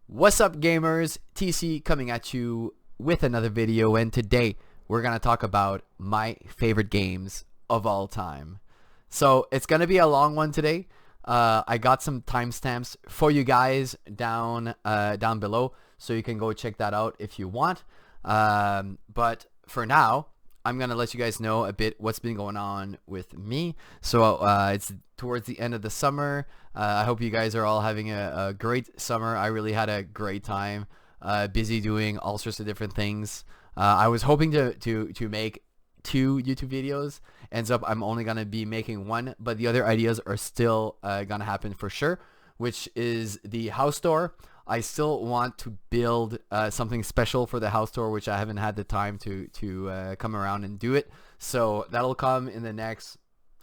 What's up, gamers? TC coming at you with another video, and today we're gonna talk about my favorite games of all time. So it's gonna be a long one today. I got some timestamps for you guys down below, so you can go check that out if you want. But for now, I'm gonna let you guys know a bit what's been going on with me. So it's towards the end of the summer. I hope you guys are all having a great summer. I really had a great time, busy doing all sorts of different things. I was hoping to make 2 YouTube videos. Ends up I'm only gonna be making 1, but the other ideas are still gonna happen for sure, which is the house tour. I still want to build something special for the house tour, which I haven't had the time to come around and do it. So that'll come in the next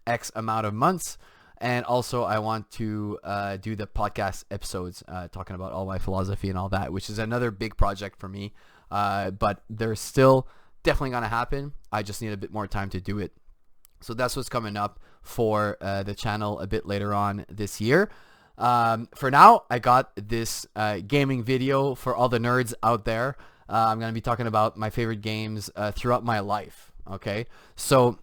X amount of months. And also I want to do the podcast episodes talking about all my philosophy and all that, which is another big project for me. But they're still definitely going to happen. I just need a bit more time to do it. So that's what's coming up for the channel a bit later on this year. For now, I got this gaming video for all the nerds out there. I'm going to be talking about my favorite games throughout my life. Okay, so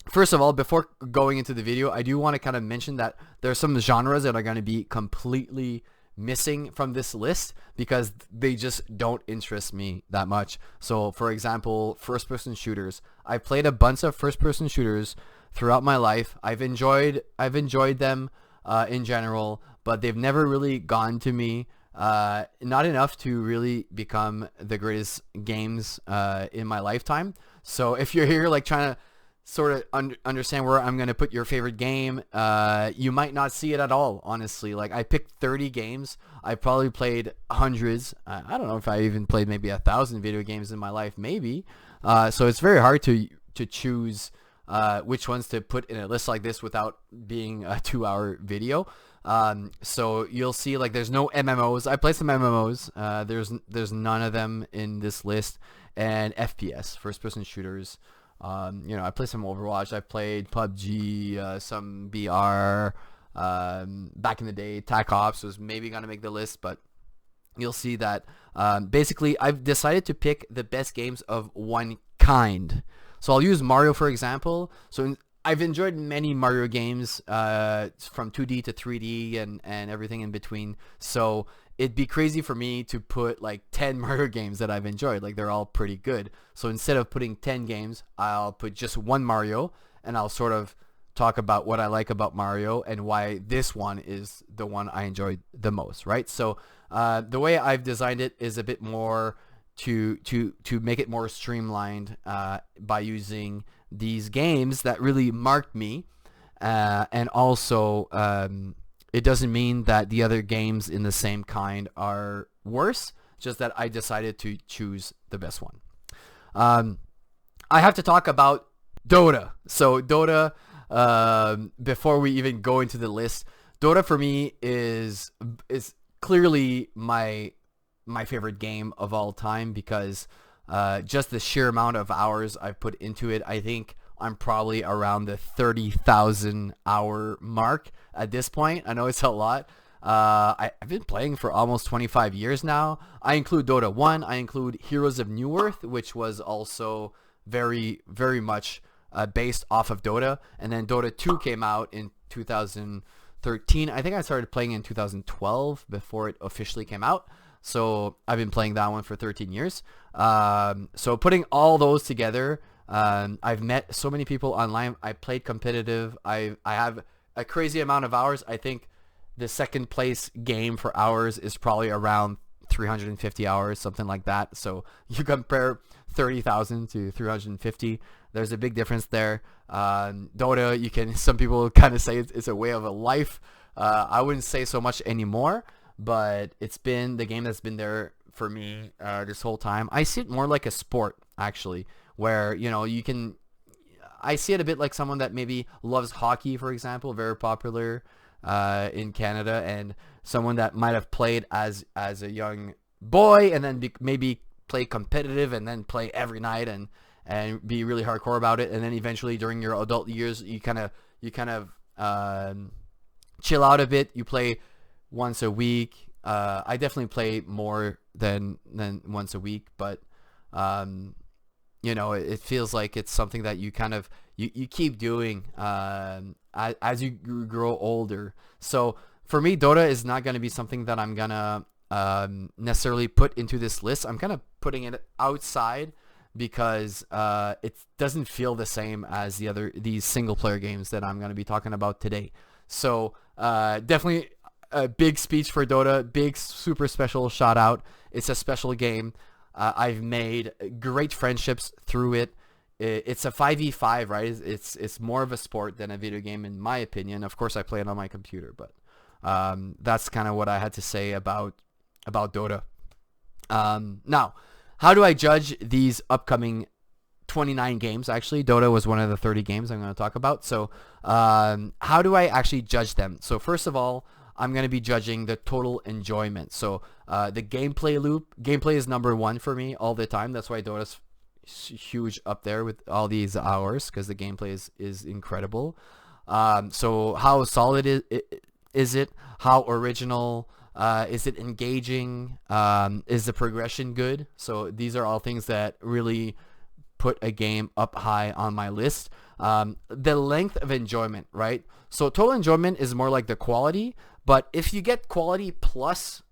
first of all, before going into the video, I do want to kind of mention that there's some genres that are going to be completely missing from this list because they just don't interest me that much. So for example, first-person shooters. I've played a bunch of first-person shooters throughout my life. I've enjoyed them in general, but they've never really gone to me. Not enough to really become the greatest games in my lifetime. So if you're here like trying to sort of understand where I'm going to put your favorite game, you might not see it at all, honestly. Like, I picked 30 games. I probably played hundreds. I don't know if I even played maybe 1,000 video games in my life, maybe. So it's very hard to choose which ones to put in a list like this without being a 2-hour video. So you'll see, like, there's no MMOs. I played some MMOs. There's none of them in this list. And FPS, first-person shooters. I played some Overwatch. I played PUBG, some BR. Back in the day, TAC Ops was maybe gonna make the list, but you'll see that basically I've decided to pick the best games of one kind. So I'll use Mario for example. So I've enjoyed many Mario games from 2D to 3D and everything in between. So it'd be crazy for me to put like 10 Mario games that I've enjoyed. Like, they're all pretty good. So instead of putting 10 games, I'll put just one Mario, and I'll sort of talk about what I like about Mario and why this one is the one I enjoyed the most, right? So the way I've designed it is a bit more to make it more streamlined by using these games that really marked me, and also it doesn't mean that the other games in the same kind are worse, just that I decided to choose the best one. I have to talk about DOTA. So DOTA, before we even go into the list, DOTA for me is clearly my favorite game of all time because just the sheer amount of hours I've put into it. I think I'm probably around the 30,000 hour mark at this point. I know it's a lot. I've been playing for almost 25 years now. I include Dota 1. I include Heroes of New Earth, which was also very, very much based off of Dota. And then Dota 2 came out in 2013. I think I started playing in 2012 before it officially came out. So I've been playing that one for 13 years. So putting all those together, I've met so many people online. I played competitive. I have a crazy amount of hours. I think the second place game for hours is probably around 350 hours, something like that. So you compare 30,000 to 350. There's a big difference there. Dota, some people kind of say it's a way of a life. I wouldn't say so much anymore, but it's been the game that's been there for me this whole time. I see it more like a sport, actually, where I see it a bit like someone that maybe loves hockey, for example, very popular in Canada, and someone that might have played as a young boy and then maybe play competitive and then play every night and be really hardcore about it, and then eventually during your adult years you kind of chill out a bit. You play once a week, I definitely play more than once a week, but it feels like it's something that you kind of you keep doing as you grow older. So for me, Dota is not going to be something that I'm gonna necessarily put into this list. I'm kind of putting it outside because it doesn't feel the same as these single player games that I'm going to be talking about today. So definitely a big speech for Dota, big super special shout out. It's a special game. I've made great friendships through it. It's a 5v5, right? It's more of a sport than a video game, in my opinion. Of course, I play it on my computer, but that's kind of what I had to say about Dota. Now, how do I judge these upcoming 29 games? Actually, Dota was one of the 30 games I'm going to talk about. So how do I actually judge them? So first of all, I'm going to be judging the total enjoyment. So the gameplay loop. Gameplay is number one for me all the time. That's why Dota's huge up there with all these hours, because the gameplay is incredible. So how solid is it? How original? Is it engaging? Is the progression good? So these are all things that really put a game up high on my list. The length of enjoyment, right? So total enjoyment is more like the quality, but if you get quality plus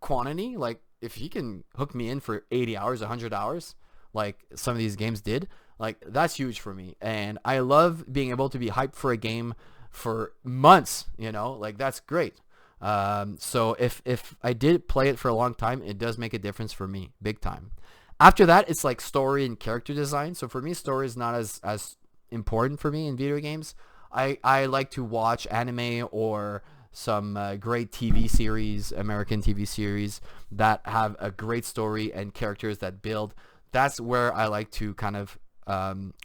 quantity, like if you can hook me in for 80 hours, 100 hours, like some of these games did, like that's huge for me. And I love being able to be hyped for a game for months, like that's great. So if I did play it for a long time, it does make a difference for me, big time. After that, it's like story and character design. So for me, story is not as important for me in video games. I like to watch anime or some great TV series, American TV series that have a great story and characters that build. That's where I like to kind of,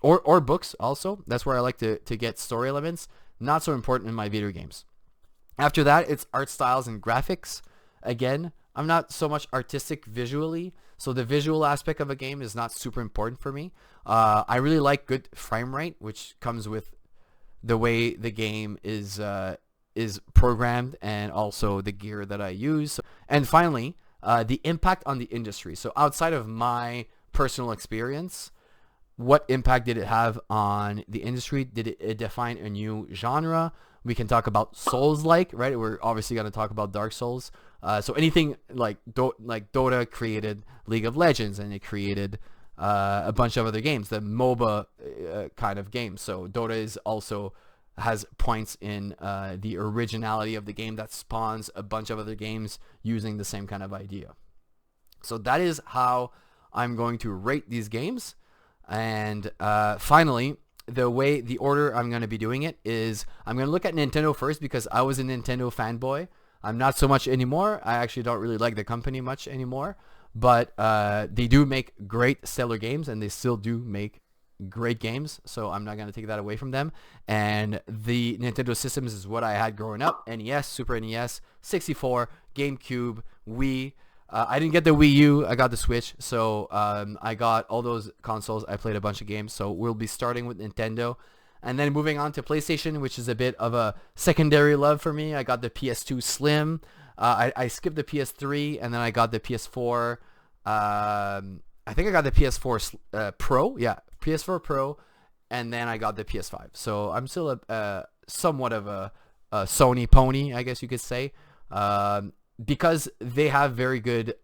or books also. That's where I like to get story elements. Not so important in my video games. After that, it's art styles and graphics. Again, I'm not so much artistic visually, so the visual aspect of a game is not super important for me. I really like good frame rate, which comes with the way the game is programmed and also the gear that I use. And finally, the impact on the industry. So outside of my personal experience, what impact did it have on the industry? Did it define a new genre? We can talk about Souls-like, right? We're obviously going to talk about Dark Souls. So anything like Dota created League of Legends, and it created a bunch of other games, the MOBA kind of games. So Dota also has points in the originality of the game that spawns a bunch of other games using the same kind of idea. So that is how I'm going to rate these games. And finally, the order I'm going to be doing it is I'm going to look at Nintendo first, because I was a Nintendo fanboy. I'm not so much anymore. I actually don't really like the company much anymore, but they do make great stellar games, and they still do make great games, so I'm not going to take that away from them. And the Nintendo systems is what I had growing up: NES, Super NES, 64, GameCube, Wii. I didn't get the Wii U, I got the Switch, so I got all those consoles. I played a bunch of games, so we'll be starting with Nintendo. And then moving on to PlayStation, which is a bit of a secondary love for me. I got the PS2 Slim. I skipped the PS3, and then I got the PS4. I think I got the PS4 Pro. Yeah, PS4 Pro. And then I got the PS5. So I'm still somewhat of a Sony pony, I guess you could say. Because they have very good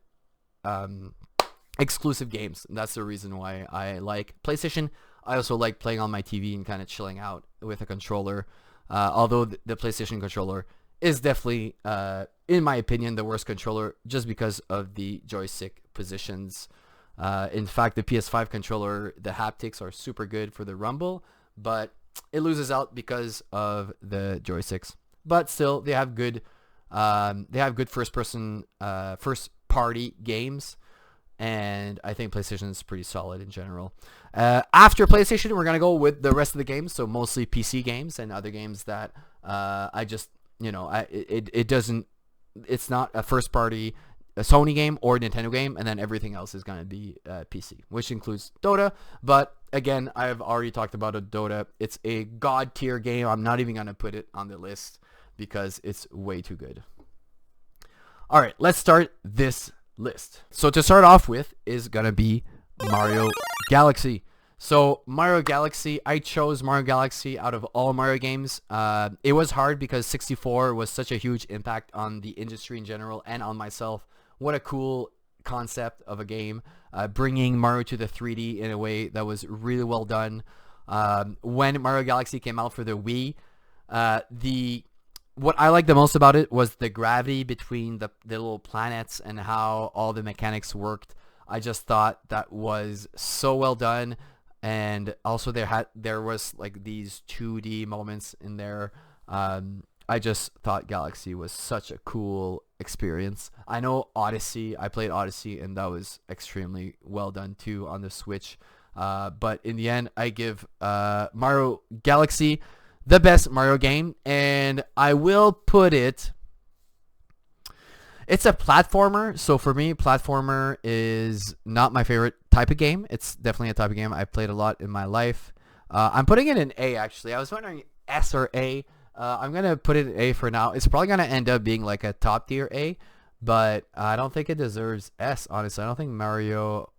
exclusive games. And that's the reason why I like PlayStation. I also like playing on my TV and kind of chilling out with a controller. Although the PlayStation controller is definitely, in my opinion, the worst controller, just because of the joystick positions. In fact, the PS5 controller, the haptics are super good for the rumble, but it loses out because of the joysticks. But still, they have good first party games, and I think PlayStation is pretty solid in general. After PlayStation, we're gonna go with the rest of the games, so mostly PC games and other games that I just, it's not a first party, a Sony game or Nintendo game, and then everything else is gonna be PC, which includes Dota. But again, I've already talked about Dota. It's a god tier game. I'm not even gonna put it on the list because it's way too good. All right, let's start this list. So to start off with is gonna be Mario Galaxy. So Mario Galaxy, I chose Mario Galaxy out of all Mario games. It was hard because 64 was such a huge impact on the industry in general and on myself. What a cool concept of a game, bringing Mario to the 3D in a way that was really well done. When Mario Galaxy came out for the Wii, what I liked the most about it was the gravity between the little planets and how all the mechanics worked. I just thought that was so well done. And also there was like these 2D moments in there. I just thought Galaxy was such a cool experience. I know Odyssey, I played Odyssey and that was extremely well done too on the Switch. But in the end, I give Mario Galaxy the best Mario game, and I will put it, it's a platformer. So for me, platformer is not my favorite type of game. It's definitely a type of game I've played a lot in my life. I'm putting it in A, actually. I was wondering S or A. I'm going to put it in A for now. It's probably going to end up being like a top tier A, but I don't think it deserves S, honestly. I don't think Mario...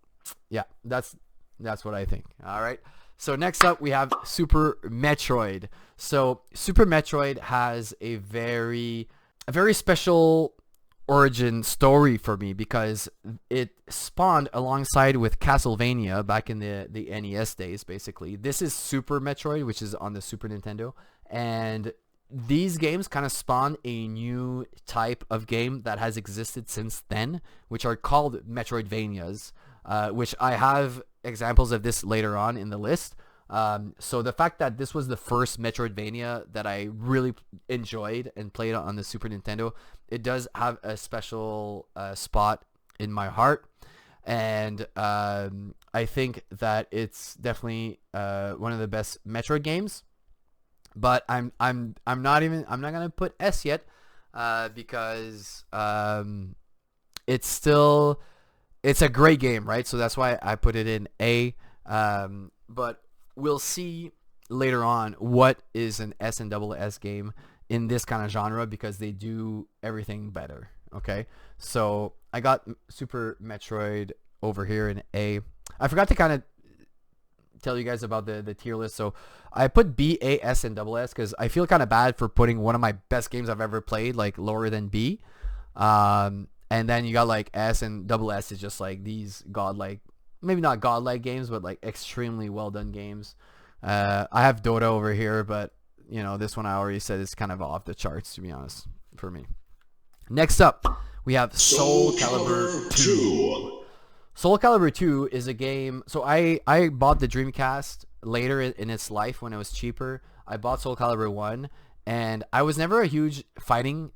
Yeah, that's what I think. All right. So next up, we have Super Metroid. So Super Metroid has a very special origin story for me because it spawned alongside with Castlevania back in the NES days, basically. This is Super Metroid, which is on the Super Nintendo. And these games kind of spawned a new type of game that has existed since then, which are called Metroidvanias, which I have examples of this later on in the list. So the fact that this was the first Metroidvania that I really enjoyed and played on the Super Nintendo, it does have a special spot in my heart. And I think that it's definitely one of the best Metroid games. But I'm not gonna put S yet because it's a great game, right? So that's why I put it in A. But we'll see later on what is an S and double S game in this kind of genre because they do everything better. Okay, so I got Super Metroid over here in A. I forgot to kind of tell you guys about the tier list. So I put B, A, S, and double S because I feel kind of bad for putting one of my best games I've ever played like lower than B. And then you got like S, and double S is just like these godlike, maybe not godlike games, but like extremely well done games. I have DOTA over here, but you know, this one I already said is kind of off the charts, to be honest, for me. Next up, we have Soul Calibur 2. Soul Calibur 2 is a game. So I bought the Dreamcast later in its life when it was cheaper. I bought Soul Calibur 1, and I was never a huge fighting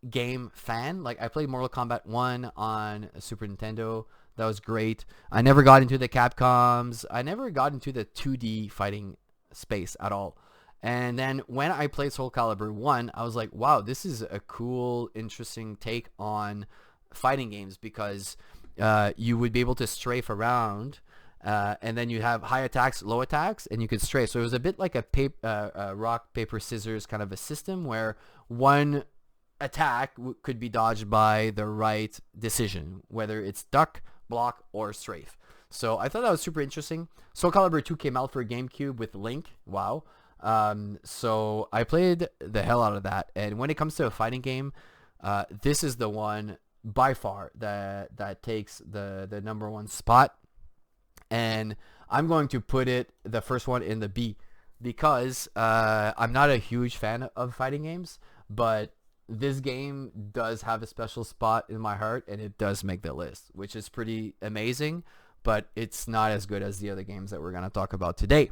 game fan. Like I played Mortal Kombat 1 on a Super Nintendo. That was great. I never got into the Capcoms. I never got into the 2D fighting space at all. And then when I played Soul Calibur 1, I was like, wow, this is a cool, interesting take on fighting games because you would be able to strafe around and then you have high attacks, low attacks, and you could strafe. So it was a bit like a rock, paper, scissors kind of a system where one attack could be dodged by the right decision, whether it's duck, block, or strafe. So I thought that was super interesting. Soul Calibur 2 came out for GameCube with Link. Wow. So I played the hell out of that. And when it comes to a fighting game, this is the one by far that takes the number one spot. And I'm going to put it, the first one, in the B because I'm not a huge fan of fighting games, but this game does have a special spot in my heart, and it does make the list, which is pretty amazing, but it's not as good as the other games that we're going to talk about today.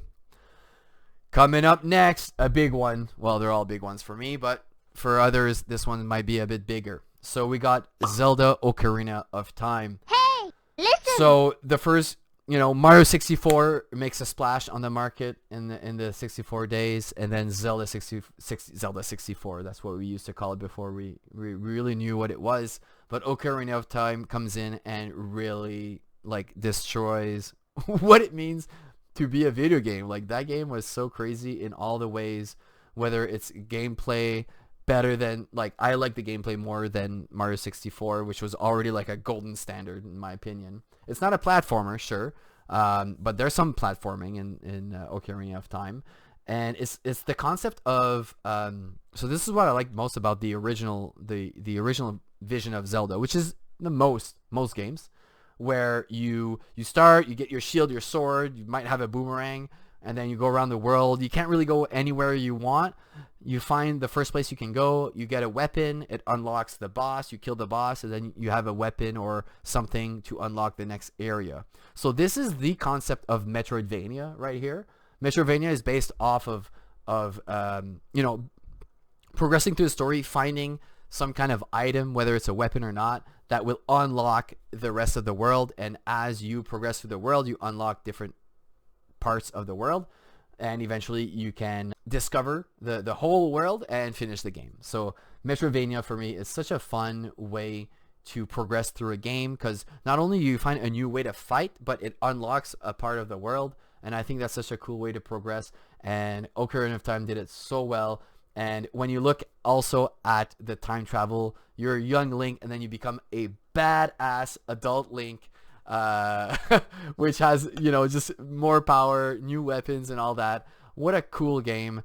Coming up next, a big one. Well, they're all big ones for me, but for others, this one might be a bit bigger. So we got Zelda Ocarina of Time. Hey, listen! So the first, Mario 64 makes a splash on the market in the 64 days, and then Zelda 64. That's what we used to call it before we really knew what it was. But Ocarina of Time comes in and really destroys what it means to be a video game. Like, that game was so crazy in all the ways, whether it's gameplay, better than, like, I like the gameplay more than Mario 64, which was already like a golden standard in my opinion. It's not a platformer, sure, but there's some platforming in Ocarina of Time, and it's the concept of so this is what I like most about the original vision of Zelda, which is the most games, where you start, you get your shield, your sword, you might have a boomerang, and then you go around the world. You can't really go anywhere you want. You find the first place you can go, you get a weapon, it unlocks the boss, you kill the boss, and then you have a weapon or something to unlock the next area. So this is the concept of Metroidvania right here. Metroidvania is based off of you know, progressing through the story, finding some kind of item, whether it's a weapon or not, that will unlock the rest of the world. And as you progress through the world, you unlock different parts of the world, and eventually you can discover the whole world and finish the game. So Metroidvania for me is such a fun way to progress through a game, because not only you find a new way to fight, but it unlocks a part of the world, and I think that's such a cool way to progress, and Ocarina of Time did it so well. And when you look also at the time travel, you're a young Link and then you become a badass adult Link, which has, you know, just more power, new weapons and all that. What a cool game.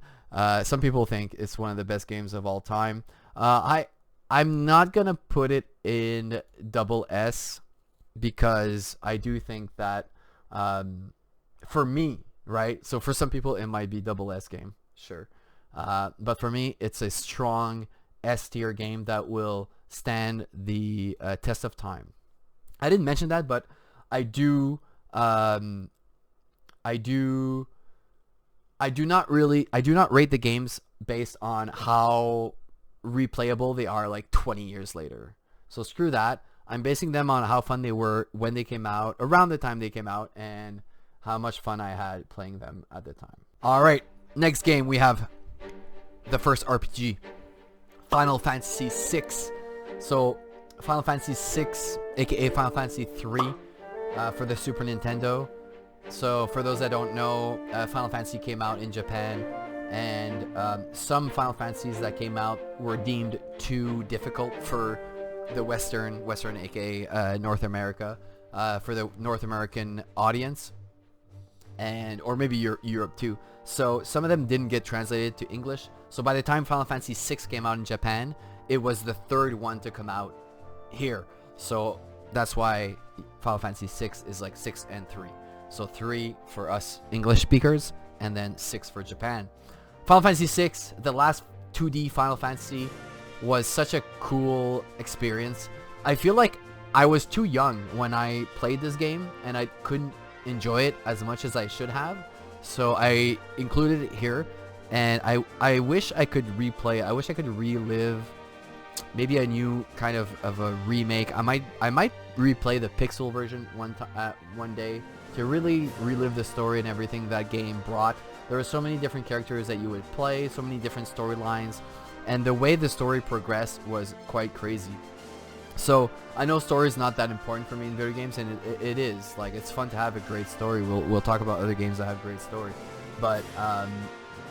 Some people think it's one of the best games of all time. I'm not gonna put it in double S, because I do think that for me, right, so for some people it might be double S game, sure, but for me it's a strong S tier game that will stand the test of time. I didn't mention that, but I do not rate the games based on how replayable they are like 20 years later. So screw that. I'm basing them on how fun they were when they came out, around the time they came out, and how much fun I had playing them at the time. All right, next game we have the first RPG, Final Fantasy VI. So Final Fantasy VI, aka Final Fantasy 3, for the Super Nintendo. So for those that don't know, Final Fantasy came out in Japan, and some Final Fantasies that came out were deemed too difficult for the Western aka North America, for the North American audience, and or maybe Europe too. So some of them didn't get translated to English. So by the time Final Fantasy VI came out in Japan, it was the third one to come out here. So that's why Final Fantasy VI is like 6 and 3. So 3 for us English speakers, and then 6 for Japan. Final Fantasy VI, the last 2D Final Fantasy, was such a cool experience. I feel like I was too young when I played this game, and I couldn't enjoy it as much as I should have. So I included it here, and I wish I could replay. I wish I could relive maybe a new kind of a remake. I might replay the pixel version one day to really relive the story and everything that game brought. There were so many different characters that you would play, so many different storylines, and the way the story progressed was quite crazy. So I know story is not that important for me in video games, and it is. Like, it's fun to have a great story. We'll talk about other games that have great story, but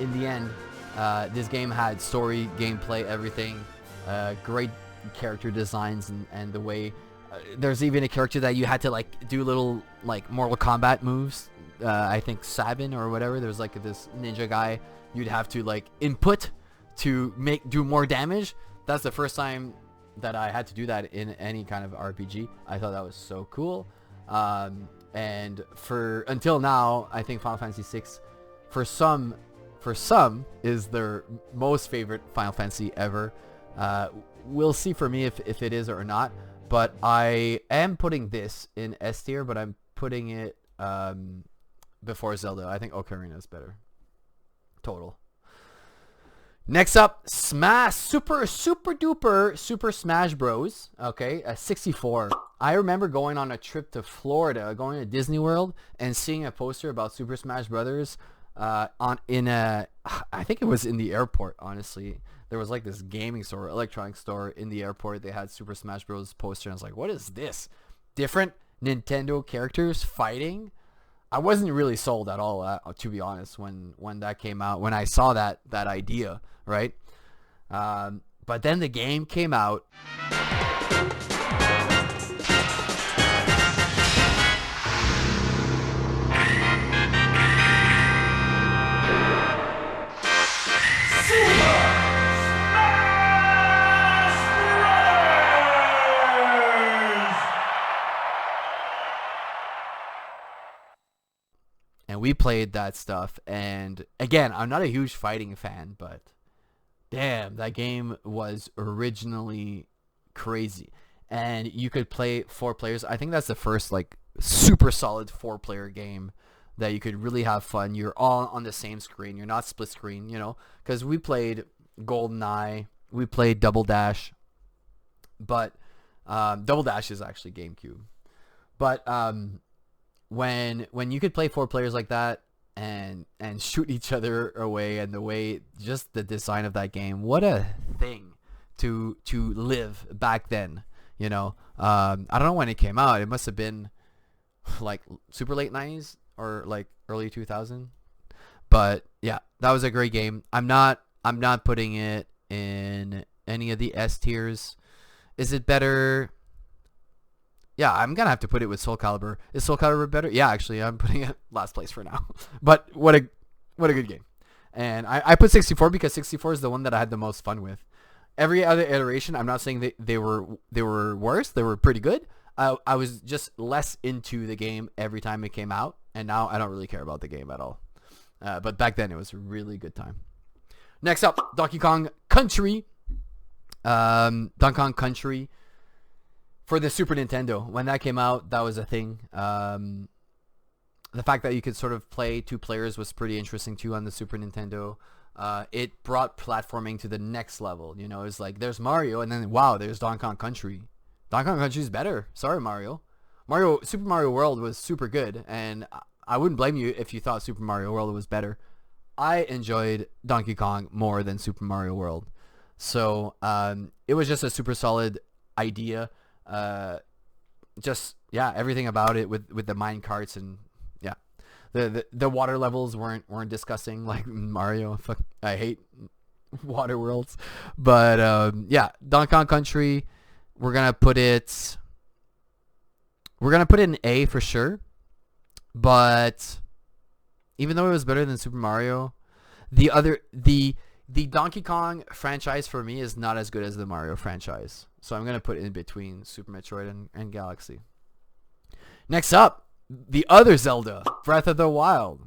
in the end, this game had story, gameplay, everything, great character designs, and the way there's even a character that you had to like do little like Mortal Kombat moves. I think Sabin or whatever. There's like this ninja guy you'd have to like input to do more damage. That's the first time that I had to do that in any kind of RPG. I thought that was so cool. And until now, I think Final Fantasy VI, for some, is their most favorite Final Fantasy ever. We'll see for me if it is or not. But I am putting this in S tier, but I'm putting it before Zelda. I think Ocarina is better. Total. Next up, Super Duper Super Smash Bros. Okay, 64. I remember going on a trip to Florida, going to Disney World, and seeing a poster about Super Smash Brothers I think it was in the airport, honestly. There was like this gaming store, electronic store in the airport. They had Super Smash Bros. Poster, and I was like, what is this? Different Nintendo characters fighting? I wasn't really sold at all, to be honest, when that came out, when I saw that idea, right? But then the game came out. And we played that stuff, and again, I'm not a huge fighting fan, but damn, that game was originally crazy. And you could play 4 players. I think that's the first like super solid 4-player game that you could really have fun. You're all on the same screen. You're not split screen, you know, because we played GoldenEye, we played Double Dash, but Double Dash is actually GameCube. But when you could play 4 players like that and shoot each other away, and the way, just the design of that game, what a thing to live back then, you know. I don't know when it came out. It must have been like super late 90s or like early 2000. But yeah, that was a great game. I'm not putting it in any of the S tiers. Is it better? Yeah, I'm gonna have to put it with Soul Calibur. Is Soul Calibur better? Yeah, actually, I'm putting it last place for now. But what a good game. And I put 64 because 64 is the one that I had the most fun with. Every other iteration, I'm not saying that they were worse. They were pretty good. I was just less into the game every time it came out, and now I don't really care about the game at all. But back then, it was a really good time. Next up, Donkey Kong Country. Donkey Kong Country. For the Super Nintendo, when that came out, that was a thing. The fact that you could sort of play 2 players was pretty interesting too on the Super Nintendo. It brought platforming to the next level. You know, it's like there's Mario, and then wow, there's Donkey Kong Country. Donkey Kong Country is better. Sorry, Mario. Super Mario World was super good, and I wouldn't blame you if you thought Super Mario World was better. I enjoyed Donkey Kong more than Super Mario World, so it was just a super solid idea. Just yeah, everything about it with the mine carts, and yeah, the water levels weren't disgusting like Mario. Fuck, I hate water worlds. But yeah, Donkey Kong Country, we're gonna put it in A for sure. But even though it was better than Super Mario, the Donkey Kong franchise for me is not as good as the Mario franchise. So I'm going to put it in between Super Metroid and Galaxy. Next up, the other Zelda, Breath of the Wild.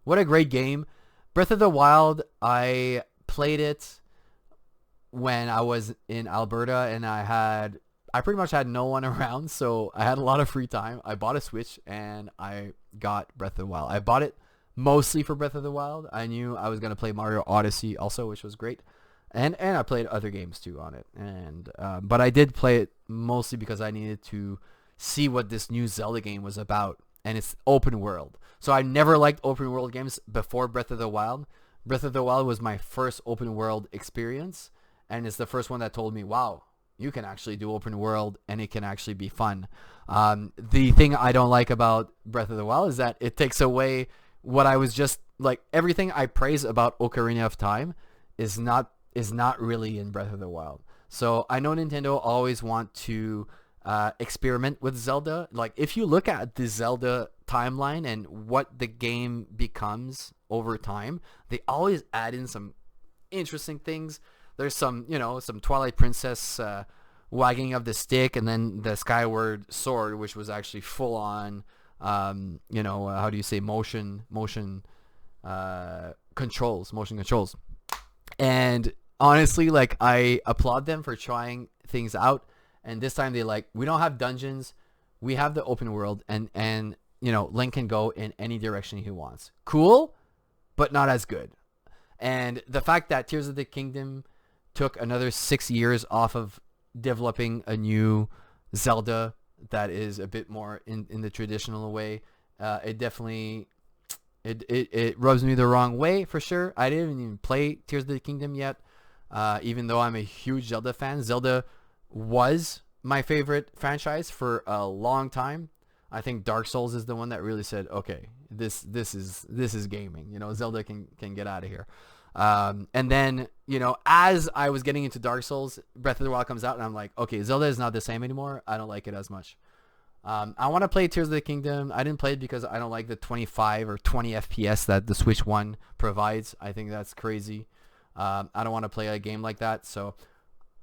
What a great game. Breath of the Wild, I played it when I was in Alberta, and I pretty much had no one around, so I had a lot of free time. I bought a Switch, and I got Breath of the Wild. I bought it mostly for Breath of the Wild. I knew I was going to play Mario Odyssey also, which was great. And I played other games too on it. And but I did play it mostly because I needed to see what this new Zelda game was about. And it's open world. So I never liked open world games before Breath of the Wild. Breath of the Wild was my first open world experience. And it's the first one that told me, wow, you can actually do open world and it can actually be fun. The thing I don't like about Breath of the Wild is that it takes away what I was just like. Everything I praise about Ocarina of Time is not really in Breath of the Wild. So I know Nintendo always want to experiment with Zelda. Like if you look at the Zelda timeline and what the game becomes over time, they always add in some interesting things. There's some Twilight Princess wagging of the stick, and then the Skyward Sword, which was actually full on how do you say motion controls. And honestly, like, I applaud them for trying things out. And this time we don't have dungeons, we have the open world, and Link can go in any direction he wants. Cool, but not as good. And the fact that Tears of the Kingdom took another 6 years off of developing a new Zelda that is a bit more in the traditional way, it definitely it rubs me the wrong way for sure. I didn't even play Tears of the Kingdom yet, even though I'm a huge Zelda fan. Zelda was my favorite franchise for a long time. I think Dark Souls is the one that really said, okay, this is gaming. Zelda can get out of here. And then, as I was getting into Dark Souls, Breath of the Wild comes out, and I'm like, okay, Zelda is not the same anymore. I don't like it as much. I want to play Tears of the Kingdom. I didn't play it because I don't like the 25 or 20 FPS that the Switch One provides. I think that's crazy. I don't want to play a game like that. So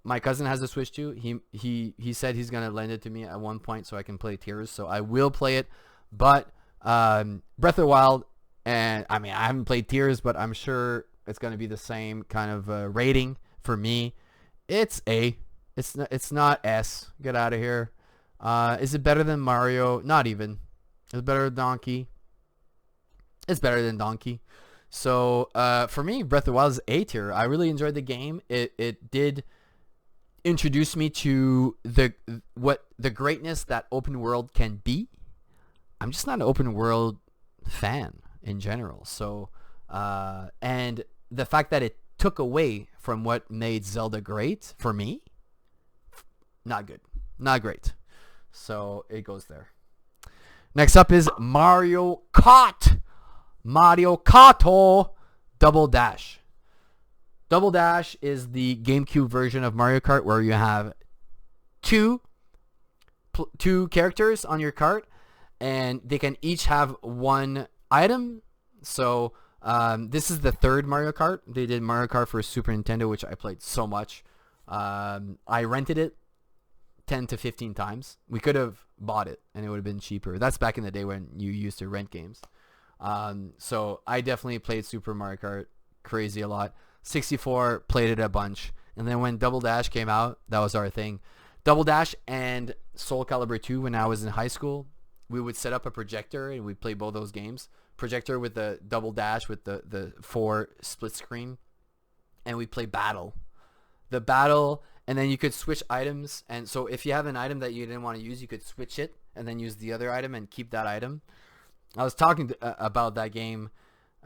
my cousin has a Switch too. He said he's gonna lend it to me at one point so I can play Tears. So I will play it. But Breath of the Wild, and I mean, I haven't played Tears, but I'm sure it's gonna be the same kind of rating for me. It's A. It's not S. Get out of here. Is it better than Mario? Not even. Is it better than Donkey? It's better than Donkey. So for me, Breath of the Wild is A tier. I really enjoyed the game. It did introduce me to the greatness that open world can be. I'm just not an open world fan in general. So and the fact that it took away from what made Zelda great for me, not good, not great. So it goes there. Next up is Mario Kart. Mario Kart Double Dash. Double Dash is the GameCube version of Mario Kart where you have two characters on your cart, and they can each have one item. So this is the third Mario Kart. They did Mario Kart for Super Nintendo, which I played so much. I rented it 10 to 15 times. We could have bought it and it would have been cheaper. That's back in the day when you used to rent games. So I definitely played Super Mario Kart crazy a lot. 64, played it a bunch. And then when Double Dash came out, that was our thing. Double Dash and Soul Calibur 2, when I was in high school, we would set up a projector and we'd play both those games. Projector with the Double Dash with the 4 split screen. And we'd play Battle. The Battle, and then you could switch items. And so if you have an item that you didn't want to use, you could switch it and then use the other item and keep that item. I was talking about that game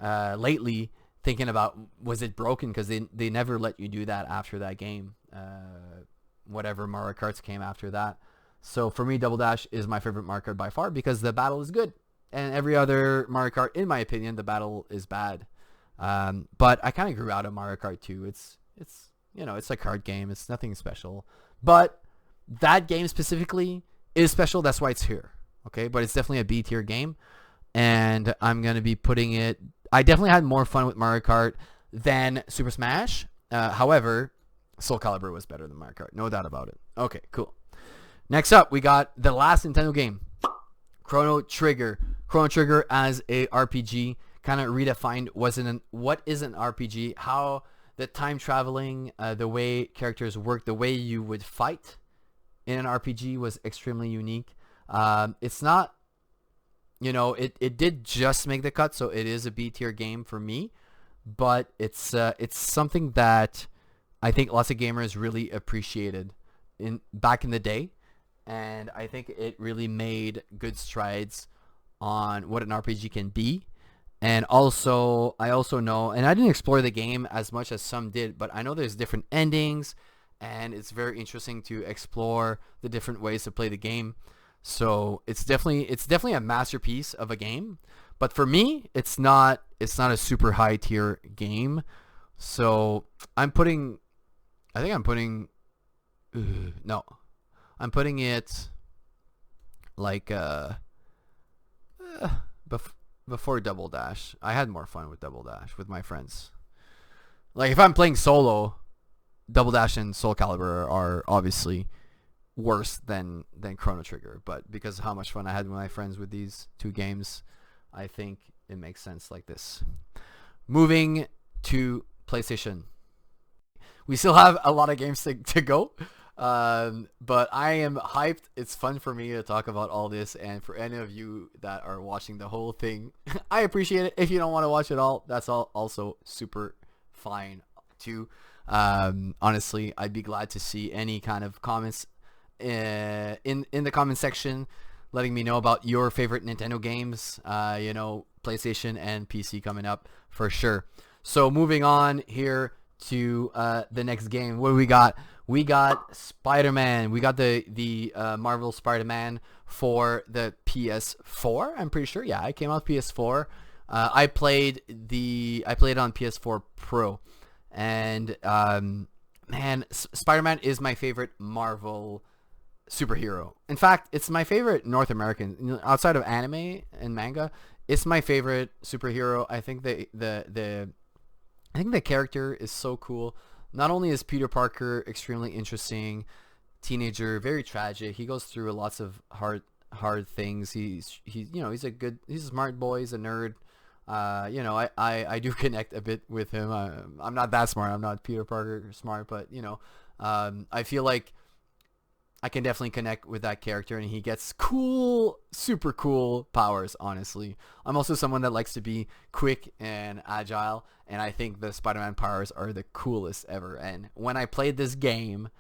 lately, thinking about, was it broken? Because they never let you do that after that game. Whatever Mario Karts came after that. So for me, Double Dash is my favorite Mario Kart by far because the battle is good. And every other Mario Kart, in my opinion, the battle is bad. But I kind of grew out of Mario Kart 2. It's a kart game. It's nothing special. But that game specifically is special. That's why it's here. Okay, but it's definitely a B tier game. And I'm going to be putting it... I definitely had more fun with Mario Kart than Super Smash. However, Soul Calibur was better than Mario Kart. No doubt about it. Okay, cool. Next up, we got the last Nintendo game, Chrono Trigger. Chrono Trigger as a RPG kind of redefined what is an RPG, how the time traveling, the way characters work, the way you would fight in an RPG was extremely unique. It's not... it did just make the cut, so it is a B tier game for me, but it's something that I think lots of gamers really appreciated back in the day, and I think it really made good strides on what an RPG can be. And also, I also know, and I didn't explore the game as much as some did, but I know there's different endings, and it's very interesting to explore the different ways to play the game. So it's definitely a masterpiece of a game, but for me, it's not a super high tier game. So I'm putting it like before Double Dash. I had more fun with Double Dash with my friends. Like if I'm playing solo, Double Dash and Soul Calibur are obviously worse than Chrono Trigger, but because of how much fun I had with my friends with these two games, I think it makes sense like this. Moving to PlayStation. We still have a lot of games to go, but I am hyped. It's fun for me to talk about all this, and for any of you that are watching the whole thing, I appreciate it. If you don't want to watch it all, that's also super fine too. Honestly, I'd be glad to see any kind of comments in the comment section, letting me know about your favorite Nintendo games, PlayStation and PC coming up for sure. So moving on here to the next game. What do we got? We got Spider-Man. We got the Marvel Spider-Man for the PS4. I'm pretty sure. Yeah, it came out PS4. I played it on PS4 Pro, and man, Spider-Man is my favorite Marvel superhero. In fact, it's my favorite North American, outside of anime and manga. It's my favorite superhero. I think the character is so cool. Not only is Peter Parker extremely interesting, teenager, very tragic. He goes through lots of hard things. He's he's a smart boy. He's a nerd. I do connect a bit with him. I'm not that smart. I'm not Peter Parker smart, but I feel like I can definitely connect with that character, and he gets super cool powers, honestly. I'm also someone that likes to be quick and agile, and I think the Spider-Man powers are the coolest ever. And when I played this game,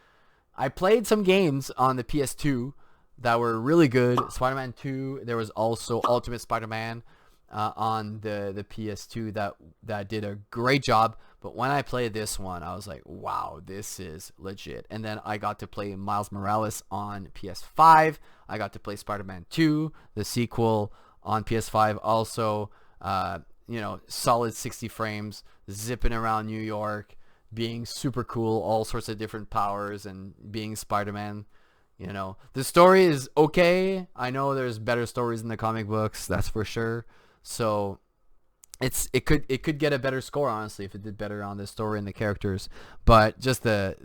I played some games on the PS2 that were really good. Spider-Man 2, there was also Ultimate Spider-Man on the PS2 that did a great job. But when I played this one, I was like, wow, this is legit. And then I got to play Miles Morales on PS5. I got to play Spider-Man 2, the sequel, on PS5 also. Solid 60 frames, zipping around New York, being super cool, all sorts of different powers, and being Spider-Man. The story is okay. I know there's better stories in the comic books, that's for sure. So it could get a better score, honestly, if it did better on the story and the characters. But just the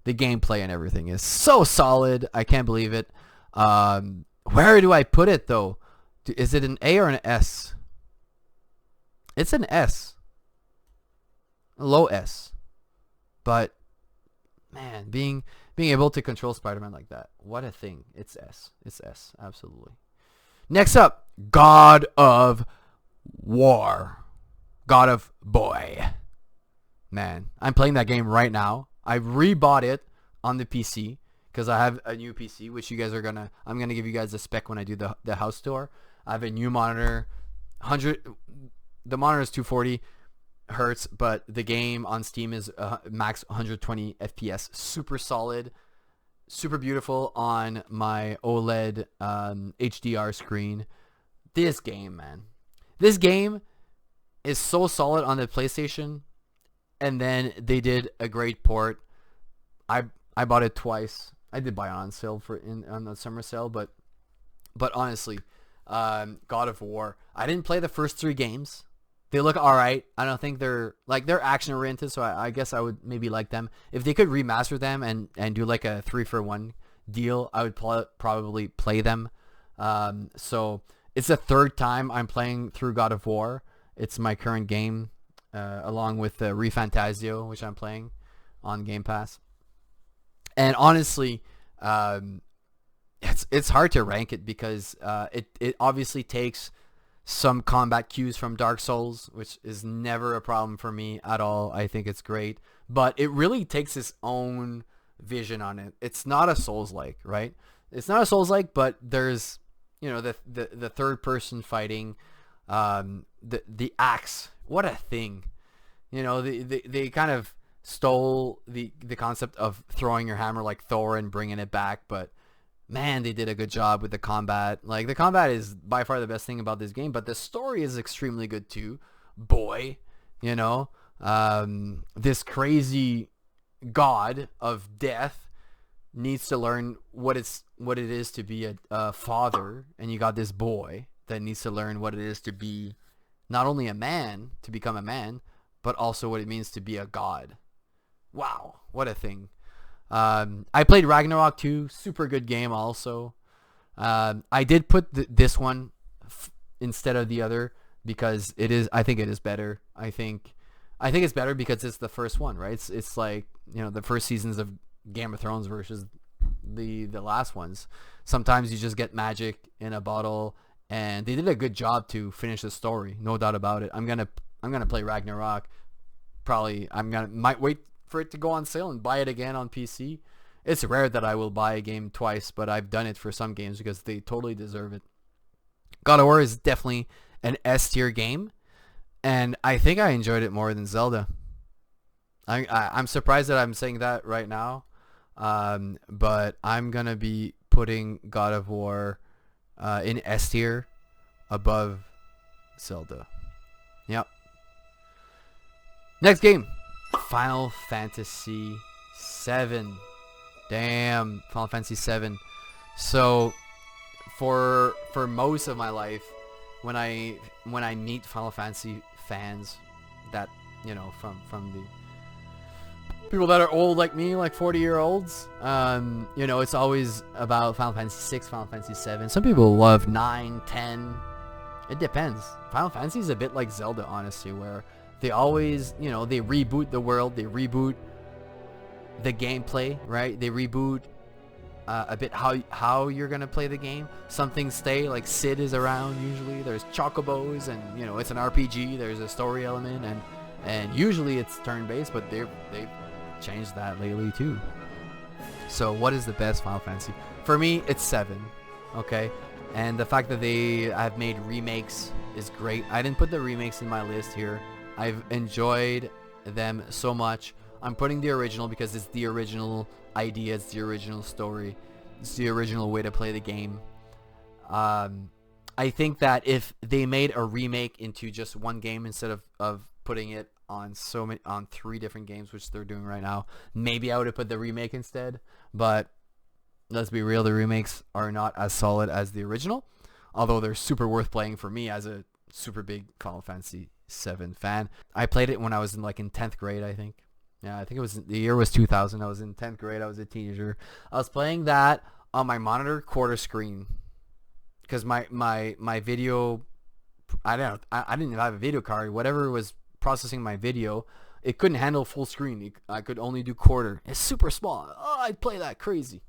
gameplay and everything is so solid. I can't believe it. Where do I put it though? Is it an A or an S? It's an S. A low S. But man, being able to control Spider-Man like that, what a thing. It's S. It's S, absolutely. Next up, God of War. God of Boy. Man, I'm playing that game right now. I rebought it on the PC because I have a new PC, which you guys I'm gonna give you guys a spec when I do the house tour. I have a new monitor. The monitor is 240 hertz, but the game on Steam is max 120 FPS. Super solid, super beautiful on my OLED HDR screen. This game, man. This game is so solid on the PlayStation, and then they did a great port. I bought it twice. I did buy it on sale on the summer sale, but honestly, God of War. I didn't play the first 3 games. They look alright. I don't think they're action oriented, so I guess I would maybe like them. If they could remaster them and do like a 3-for-1 deal, I would probably play them. So it's the 3rd time I'm playing through God of War. It's my current game, along with ReFantazio, which I'm playing on Game Pass. And honestly, it's hard to rank it because it obviously takes some combat cues from Dark Souls, which is never a problem for me at all. I think it's great, but it really takes its own vision on it. It's not a Souls-like, right? It's not a Souls-like, but there's the third person fighting, the axe. What a thing! They kind of stole the concept of throwing your hammer like Thor and bringing it back, but man, they did a good job with the combat. Like, the combat is by far the best thing about this game, but the story is extremely good too. Boy, this crazy god of death needs to learn what it is to be a father, and you got this boy that needs to learn what it is to be not only a man, to become a man, but also what it means to be a god. Wow, what a thing. I played Ragnarok 2, super good game also. I did put this one instead of the other because I think it is better. I think it's better because it's the first one, right? It's like, the first seasons of Game of Thrones versus the last ones. Sometimes you just get magic in a bottle, and they did a good job to finish the story, no doubt about it. I'm gonna play Ragnarok. Probably might wait for it to go on sale and buy it again on PC. It's rare that I will buy a game twice, but I've done it for some games because they totally deserve it. God of War is definitely an S tier game, and I think I enjoyed it more than Zelda. I'm surprised that I'm saying that right now, but I'm gonna be putting God of War in S tier above Zelda. Yep. Next game, Final Fantasy VII. Damn, Final Fantasy VII. So, for most of my life, when I meet Final Fantasy fans, that from the people that are old like me, like 40-year-olds, it's always about Final Fantasy VI, Final Fantasy VII. Some people love 9, 10. It depends. Final Fantasy is a bit like Zelda, honestly, where they always, they reboot the world, they reboot the gameplay, right? They reboot a bit how you're gonna play the game. Some things stay, like Sid is around usually. There's chocobos, and it's an RPG. There's a story element, and usually it's turn-based, but they've changed that lately too. So what is the best Final Fantasy? For me, it's 7. Okay, and the fact that they have made remakes is great. I didn't put the remakes in my list here. I've enjoyed them so much. I'm putting the original because it's the original idea, it's the original story, it's the original way to play the game. I think that if they made a remake into just one game instead of putting it on on 3 different games, which they're doing right now, maybe I would have put the remake instead. But let's be real, the remakes are not as solid as the original, although they're super worth playing for me as a super big Final Fantasy VII fan. I played it when I was in 10th grade, I think. Yeah, I think the year was 2000. I was in 10th grade. I was a teenager. I was playing that on my monitor quarter screen because my video, I didn't have a video card. Whatever was processing my video, it couldn't handle full screen. I could only do quarter. It's super small. Oh, I'd play that crazy.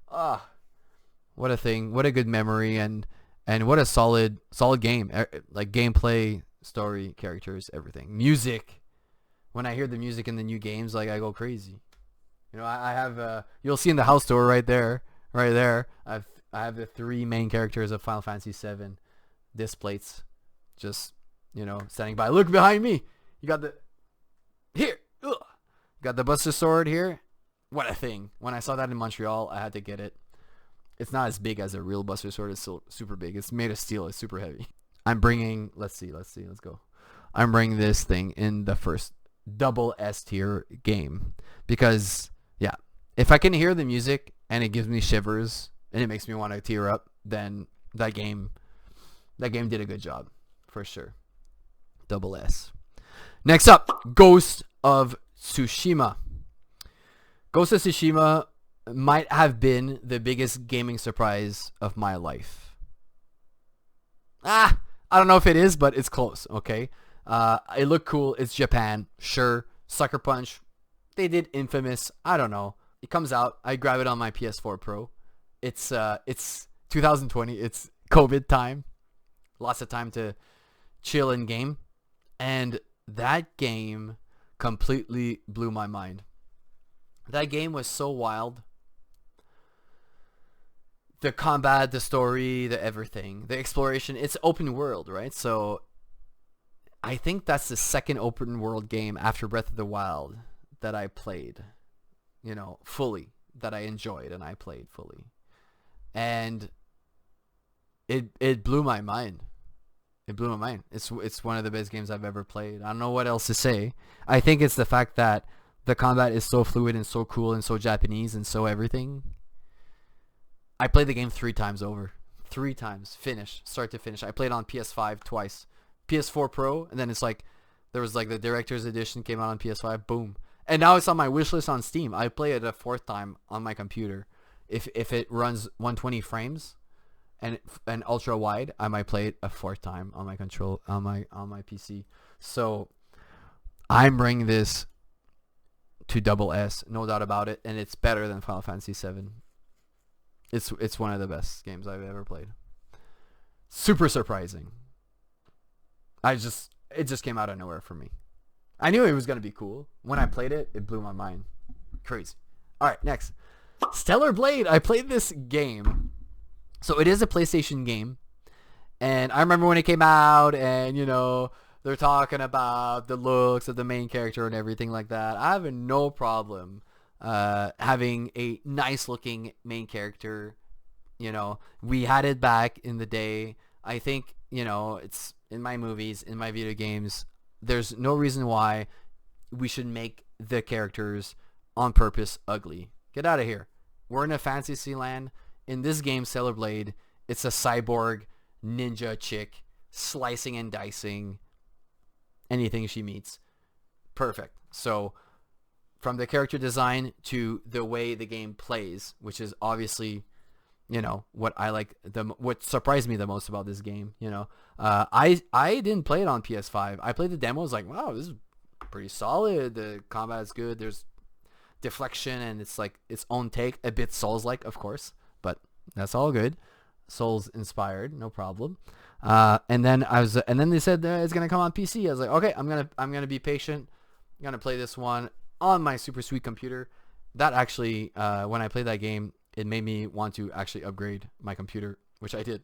What a thing. What a good memory, and what a solid game. Like gameplay, story, characters, everything. Music. When I hear the music in the new games, I go crazy. I have you'll see in the house tour right there. I have the 3 main characters of Final Fantasy VII disc plates, just standing by. Look behind me. You got got the Buster Sword here. What a thing! When I saw that in Montreal, I had to get it. It's not as big as a real Buster Sword. It's still super big. It's made of steel. It's super heavy. I'm bringing. Let's go. I'm bringing this thing in the first double S tier game because if I can hear the music and it gives me shivers and it makes me want to tear up, then that game did a good job for sure. Double S. Next up, Ghost of Tsushima. Ghost of Tsushima might have been the biggest gaming surprise of my life. I don't know if it is, but it's close. Okay. It looked cool. It's Japan. Sure. Sucker Punch. They did Infamous. I don't know. It comes out. I grab it on my PS4 Pro. It's 2020. It's COVID time. Lots of time to chill and game. And that game completely blew my mind. That game was so wild. The combat, the story, the everything. The exploration. It's open world, right? So I think that's the second open world game after Breath of the Wild that I played, fully, that I enjoyed and I played fully. And it blew my mind. It blew my mind. It's one of the best games I've ever played. I don't know what else to say. I think it's the fact that the combat is so fluid and so cool and so Japanese and so everything. I played the game 3 times over. 3 times. Start to finish. I played on PS5 twice. PS4 Pro, and then there was the Director's Edition came out on PS5, boom. And now it's on my wishlist on Steam. I play it a 4th time on my computer. If it runs 120 frames and ultra wide, I might play it a 4th time on my on my PC. So I'm bringing this to double S, no doubt about it, and it's better than Final Fantasy VII. It's one of the best games I've ever played. Super surprising. It just came out of nowhere for me. I knew it was going to be cool. When I played it, it blew my mind. Crazy. All right, next. Stellar Blade. I played this game. So it is a PlayStation game. And I remember when it came out and, they're talking about the looks of the main character and everything like that. I have no problem having a nice looking main character. We had it back in the day. I think, it's in my movies, in my video games, there's no reason why we should make the characters on purpose ugly. Get out of here. We're in a fantasy land. In this game, Stellar Blade, it's a cyborg ninja chick slicing and dicing anything she meets. Perfect. So from the character design to the way the game plays, which is obviously, what I like, what surprised me the most about this game. I didn't play it on PS5. I played the demo. I was like, wow, this is pretty solid. The combat is good. There's deflection, and it's like its own take, a bit Souls-like, of course, but that's all good. Souls inspired, no problem. And then they said it's gonna come on PC. I was like, okay, I'm gonna be patient. I'm gonna play this one on my super sweet computer. That actually, when I played that game, it made me want to actually upgrade my computer, which I did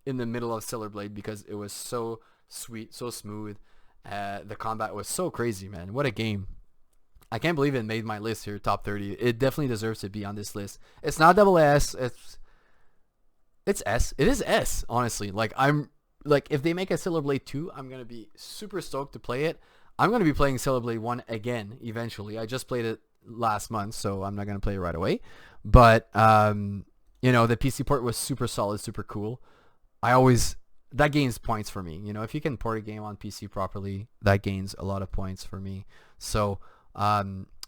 in the middle of Stellar Blade because it was so sweet, so smooth. The combat was so crazy, man. What a game. I can't believe it made my list here, top 30. It definitely deserves to be on this list. It's not double S. It's S. It is S, honestly. If they make a Stellar Blade 2, I'm going to be super stoked to play it. I'm going to be playing Stellar Blade 1 again eventually. I just played it last month, so I'm not going to play it right away. But, the PC port was super solid, super cool. That gains points for me. If you can port a game on PC properly, that gains a lot of points for me. So,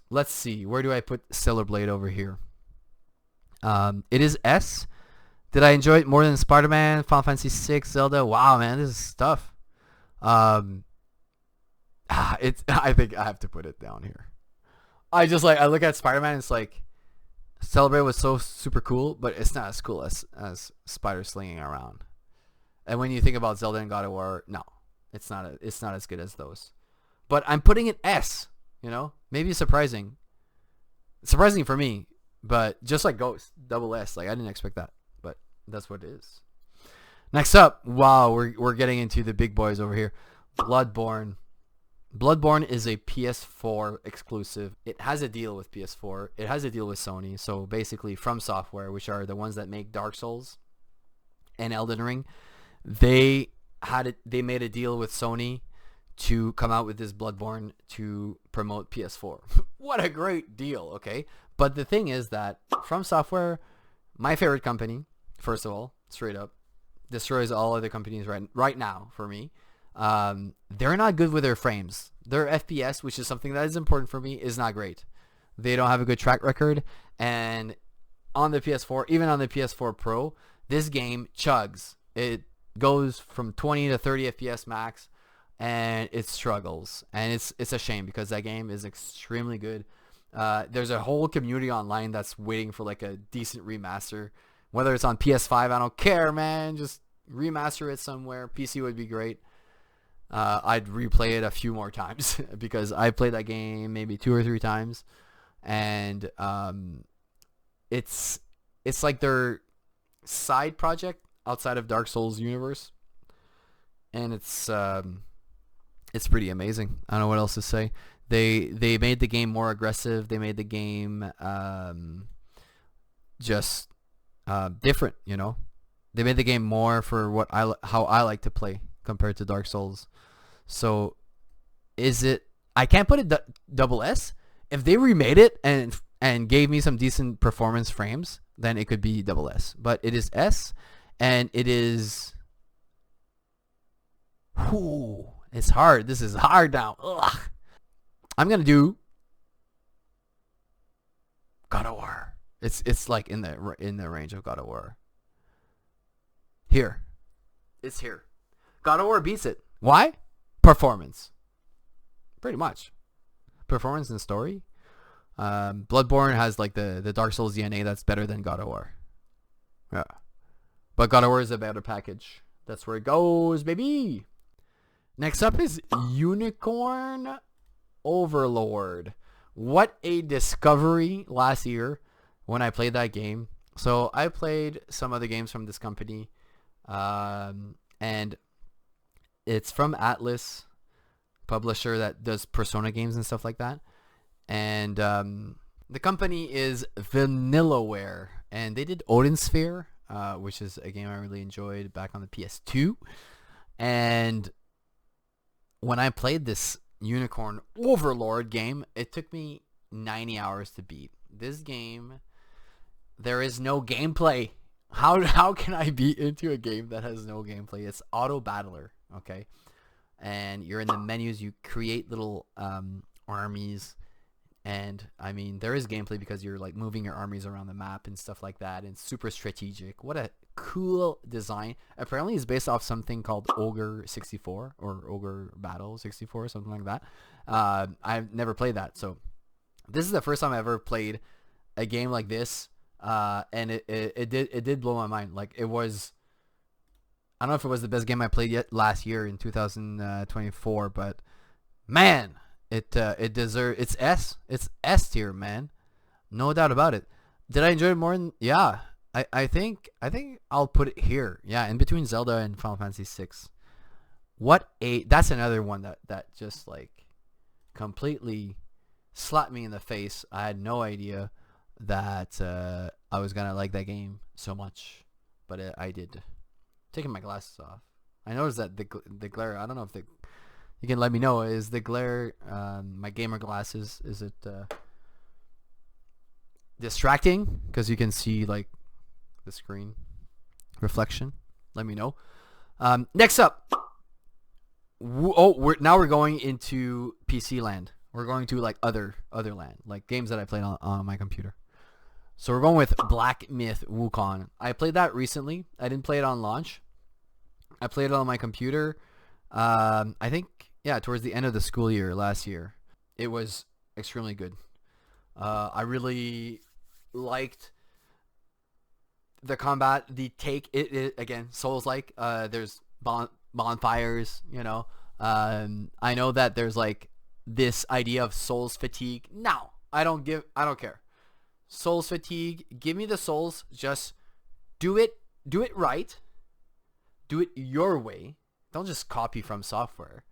let's see. Where do I put Stellar Blade over here? It is S. Did I enjoy it more than Spider-Man, Final Fantasy VI, Zelda? Wow, man, this is tough. I think I have to put it down here. I look at Spider-Man, it's like Stellar Blade was so super cool, but it's not as cool as spider slinging around. And when you think about Zelda and God of War, no, it's not as good as those. But I'm putting it S. Maybe surprising for me, but just like Ghost, double S. Like I didn't expect that, but that's what it is. Next up, wow, we're getting into the big boys over here. Bloodborne. Bloodborne is a PS4 exclusive. It has a deal with PS4. It has a deal with Sony. So basically, From Software, which are the ones that make Dark Souls and Elden Ring, they made a deal with Sony to come out with this Bloodborne to promote PS4. What a great deal, okay? But the thing is that From Software, my favorite company, first of all, straight up, destroys all other companies right now for me. They're not good with their frames. Their FPS, which is something that is important for me, is not great. They don't have a good track record. And on the PS4, even on the PS4 Pro, this game chugs. It goes from 20 to 30 FPS max, and it struggles. And it's a shame because that game is extremely good. There's a whole community online that's waiting for like a decent remaster. Whether it's on PS5, I don't care, man. Just remaster it somewhere. PC would be great. I'd replay it a few more times because I played that game maybe 2 or 3 times, and it's like their side project outside of Dark Souls universe, and it's pretty amazing. I don't know what else to say. They made the game more aggressive. They made the game just different. They made the game more for how I like to play compared to Dark Souls. So I can't put it double S. If they remade it and gave me some decent performance frames, then it could be double S. But it is S, and it is it's hard. This is hard now. Ugh. I'm going to do God of War. It's like in the range of God of War. It's here. God of War beats it. Why? Performance. Pretty much. Performance and story. Bloodborne has like the Dark Souls DNA that's better than God of War. Yeah. But God of War is a better package. That's where it goes, baby. Next up is Unicorn Overlord. What a discovery last year when I played that game. So I played some other games from this company. And it's from Atlas, publisher that does Persona games and stuff like that. And the company is Vanillaware, and they did Odin Sphere, which is a game I really enjoyed back on the PS2. And when I played this Unicorn Overlord game, it took me 90 hours to beat. This game, there is no gameplay. How can I be into a game that has no gameplay? It's auto battler, okay? And you're in the menus, you create little armies, and I mean there is gameplay because you're like moving your armies around the map and stuff like that, and super strategic. What a cool design. Apparently it's based off something called Ogre 64 or Ogre Battle 64 or something like that. I've never played that, so this is the first time I ever played a game like this, and it did blow my mind. Like, it was, I don't know if it was the best game I played yet last year in 2024, but man, it deserves, it's S tier, man, no doubt about it. Did I enjoy it more than, yeah, I think I'll put it here, yeah, in between Zelda and Final Fantasy VI. That's another one that just like completely slapped me in the face. I had no idea that I was gonna like that game so much, but I did. Taking my glasses off, I noticed that the glare, I don't know if you can let me know, is the glare, my gamer glasses, is it distracting? Because you can see like the screen reflection. Let me know. Next up, we're going into PC land. We're going to like other land, like games that I played on my computer. So we're going with Black Myth Wukong. I played that recently. I didn't play it on launch. I played it on my computer. I think, yeah, towards the end of the school year last year. It was extremely good. I really liked the combat, the take. It again, Souls-like. There's bonfires, you know. I know that there's like this idea of Souls fatigue. No, I don't care. Souls fatigue, give me the Souls, just do it right. Do it your way. Don't just copy from software.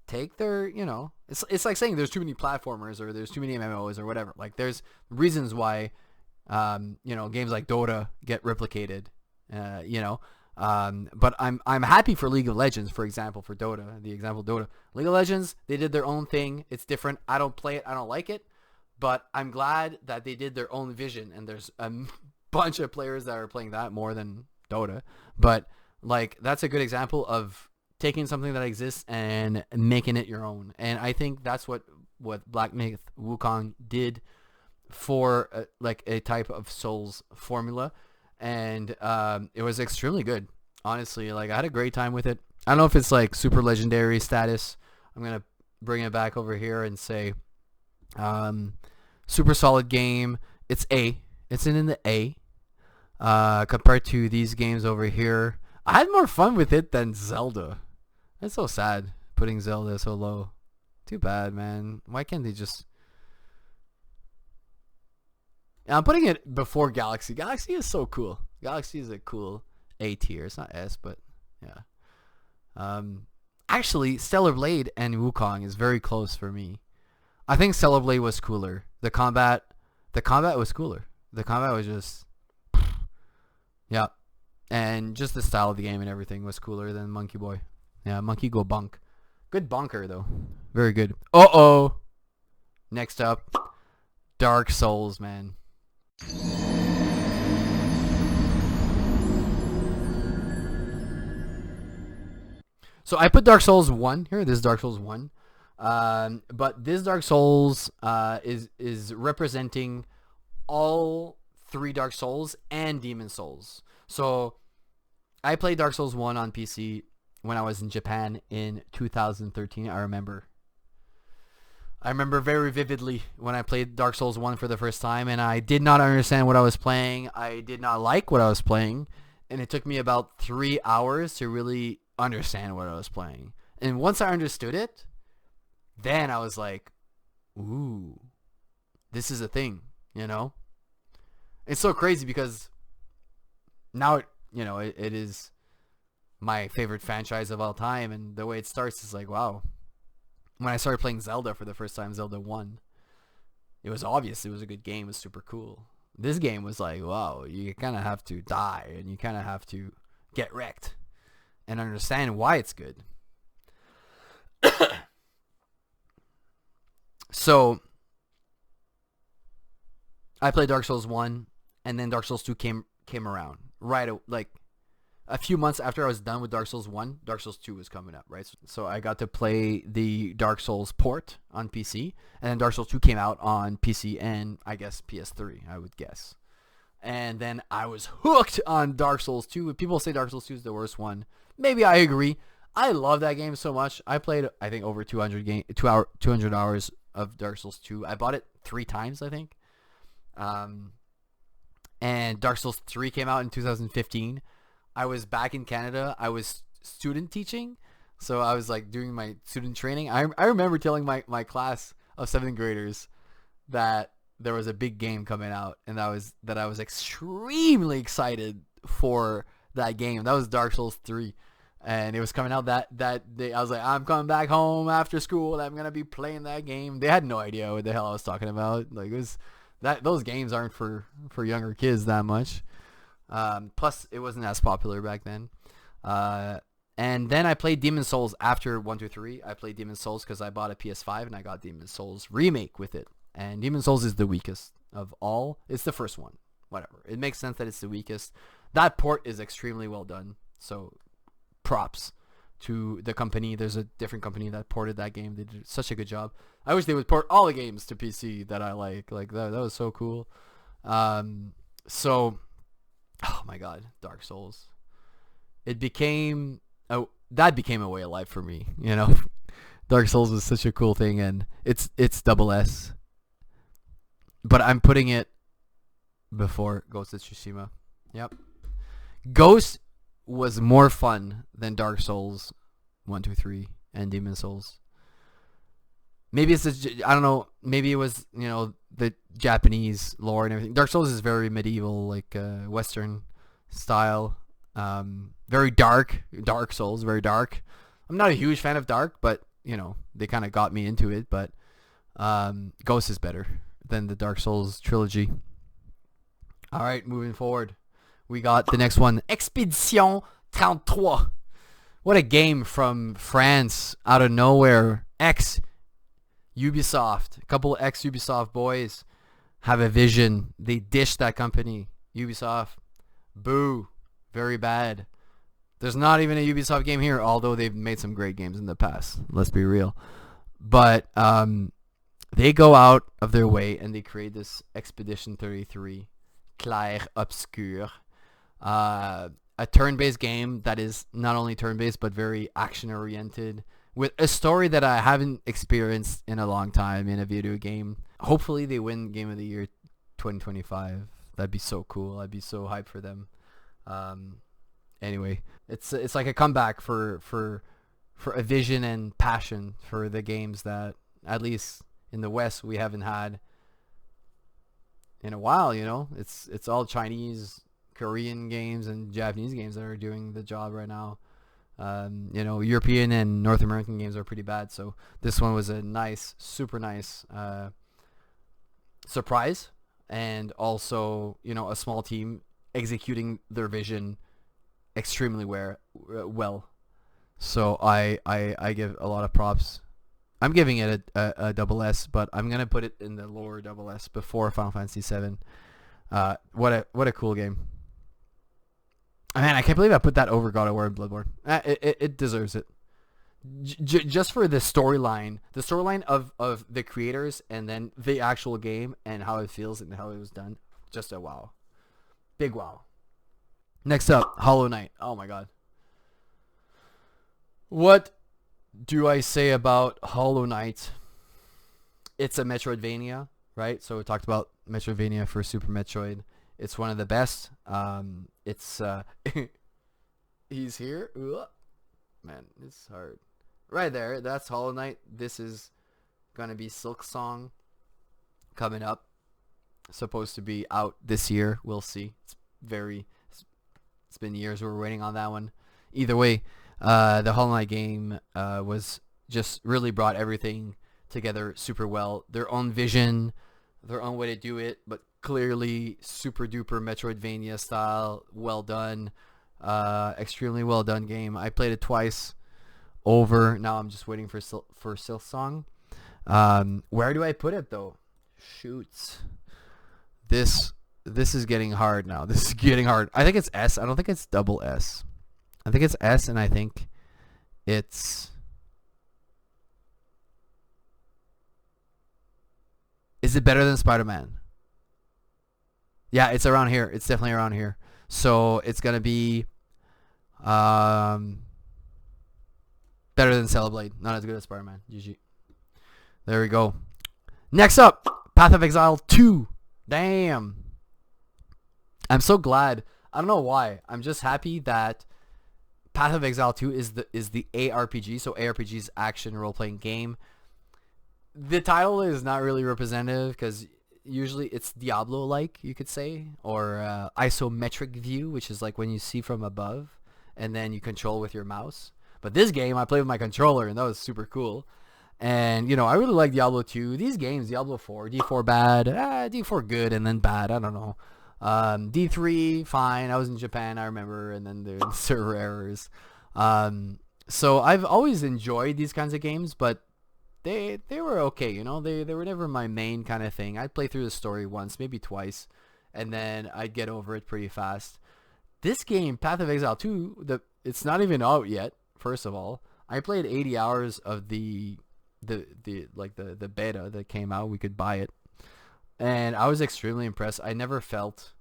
Take their, you know, it's like saying there's too many platformers or there's too many MMOs or whatever. Like, there's reasons why you know, games like Dota get replicated, you know. But I'm happy for League of Legends, for example, for Dota, the example of Dota. League of Legends, they did their own thing. It's different. I don't play it. I don't like it. But I'm glad that they did their own vision, and there's a bunch of players that are playing that more than Dota. But like, that's a good example of taking something that exists and making it your own. And I think that's what Black Myth Wukong did for like a type of Souls formula. And it was extremely good, honestly. Like, I had a great time with it. I don't know if it's like super legendary status. I'm gonna bring it back over here and say super solid game. It's in the A compared to these games over here. I had more fun with it than Zelda. That's so sad, putting Zelda so low. Too bad, man. Why can't they just... I'm putting it before Galaxy. Galaxy is so cool. Galaxy is a cool A tier. It's not S, but yeah. Actually, Stellar Blade and Wukong is very close for me. I think Stellar Blade was cooler. The combat was cooler. The combat was just... yeah. And just the style of the game and everything was cooler than Monkey Boy. Yeah, Monkey Go Bunk. Good bunker, though. Very good. Uh-oh. Next up, Dark Souls, man. So I put Dark Souls 1 here. This is Dark Souls 1. But this Dark Souls is representing all three Dark Souls and Demon Souls. So I played Dark Souls 1 on PC when I was in Japan in 2013. I remember very vividly when I played Dark Souls 1 for the first time, and I did not understand what I was playing. I did not like what I was playing, and it took me about 3 hours to really understand what I was playing. And once I understood it, then I was like, ooh, this is a thing, you know? It's so crazy because now, it is my favorite franchise of all time, and the way it starts is like, wow. When I started playing Zelda for the first time, Zelda 1, it was obvious it was a good game. It was super cool. This game was like, wow, you kind of have to die and you kind of have to get wrecked and understand why it's good. So I played Dark Souls 1, and then Dark Souls 2 came around. Right, like a few months after I was done with Dark Souls 1, Dark Souls 2 was coming up, right? So I got to play the Dark Souls port on PC, and then Dark Souls 2 came out on PC and I guess PS3, I would guess. And then I was hooked on Dark Souls 2. People say Dark Souls 2 is the worst one. Maybe I agree. I love that game so much. I played, I think, over 200 hours of Dark Souls 2. I bought it 3 times, I think. And Dark Souls 3 came out in 2015. I was back in Canada. I was student teaching, so I was like doing my student training. I remember telling my class of 7th graders that there was a big game coming out, and I was extremely excited for that game. That was Dark Souls 3, and it was coming out that day. I was like, I'm coming back home after school. I'm gonna be playing that game. They had no idea what the hell I was talking about. Like, it was that those games aren't for younger kids that much. Plus, it wasn't as popular back then. And then I played Demon's Souls after 1, 2, 3. I played Demon's Souls because I bought a PS5 and I got Demon's Souls Remake with it. And Demon's Souls is the weakest of all. It's the first one. Whatever. It makes sense that it's the weakest. That port is extremely well done. So, props to the company. There's a different company that ported that game. They did such a good job. I wish they would port all the games to PC that I like. Like, that was so cool. So, oh my god, Dark Souls. That became a way of life for me, you know. Dark Souls was such a cool thing, and it's double S. But I'm putting it before Ghost of Tsushima. Yep. Ghost was more fun than Dark Souls 1, 2, 3 and Demon's Souls. Maybe it's I don't know. Maybe it was, you know, the Japanese lore and everything. Dark Souls is very medieval, like Western style. Very dark. Dark Souls, very dark. I'm not a huge fan of dark, but you know, they kind of got me into it. But Ghost is better than the Dark Souls trilogy. All right, moving forward, we got the next one, Expedition 33. What a game from France out of nowhere. Ubisoft, a couple of ex-Ubisoft boys have a vision. They dished that company. Ubisoft, boo, very bad. There's not even a Ubisoft game here, although they've made some great games in the past. Let's be real. But they go out of their way and they create this Expedition 33, Clair Obscur, a turn-based game that is not only turn-based but very action-oriented, with a story that I haven't experienced in a long time in a video game. Hopefully they win Game of the Year 2025. That'd be so cool. I'd be so hyped for them. Anyway, it's like a comeback for a vision and passion for the games that, at least in the West, we haven't had in a while, you know. It's all Chinese, Korean games and Japanese games that are doing the job right now. You know, European and North American games are pretty bad, so this one was a nice, super nice surprise, and also, you know, a small team executing their vision extremely well. So I give a lot of props. I'm giving it a double S, but I'm gonna put it in the lower double S before Final Fantasy VII. What a cool game. Man, I can't believe I put that over God of War and Bloodborne. It deserves it. Just for the storyline of the creators, and then the actual game and how it feels and how it was done. Just a wow. Big wow. Next up, Hollow Knight. Oh my god. What do I say about Hollow Knight? It's a Metroidvania, right? So we talked about Metroidvania for Super Metroid. It's one of the best. It's he's here. Ugh. Man, it's hard. Right there, that's Hollow Knight. This is gonna be Silk Song coming up. Supposed to be out this year. We'll see. It's been years we were waiting on that one. Either way, the Hollow Knight game was just really brought everything together super well. Their own vision, their own way to do it, but clearly super duper Metroidvania style, well done, extremely well done game. I played it twice over. Now I'm just waiting for Silksong. Where do I put it though? Shoots. This is getting hard now. This is getting hard. I think it's S. I don't think it's double S. I think it's S, and I think it's... Is it better than Spider-Man? Yeah, it's around here. It's definitely around here. So it's gonna be better than Celeblade. Not as good as Spider-Man. GG. There we go. Next up, Path of Exile 2. Damn. I'm so glad. I don't know why. I'm just happy that Path of Exile 2 is the ARPG. So ARPG is action role-playing game. The title is not really representative because usually it's Diablo-like, you could say, or isometric view, which is like when you see from above and then you control with your mouse. But this game, I played with my controller, and that was super cool. And, you know, I really like Diablo 2. These games, Diablo 4, D4 bad, D4 good, and then bad, I don't know. D3, fine. I was in Japan, I remember, and then the server errors. So I've always enjoyed these kinds of games, but they were okay, you know. They were never my main kind of thing. I'd play through the story once, maybe twice, and then I'd get over it pretty fast. This game, Path of Exile 2, it's not even out yet, first of all. I played 80 hours of the beta that came out. We could buy it, and I was extremely impressed. I never felt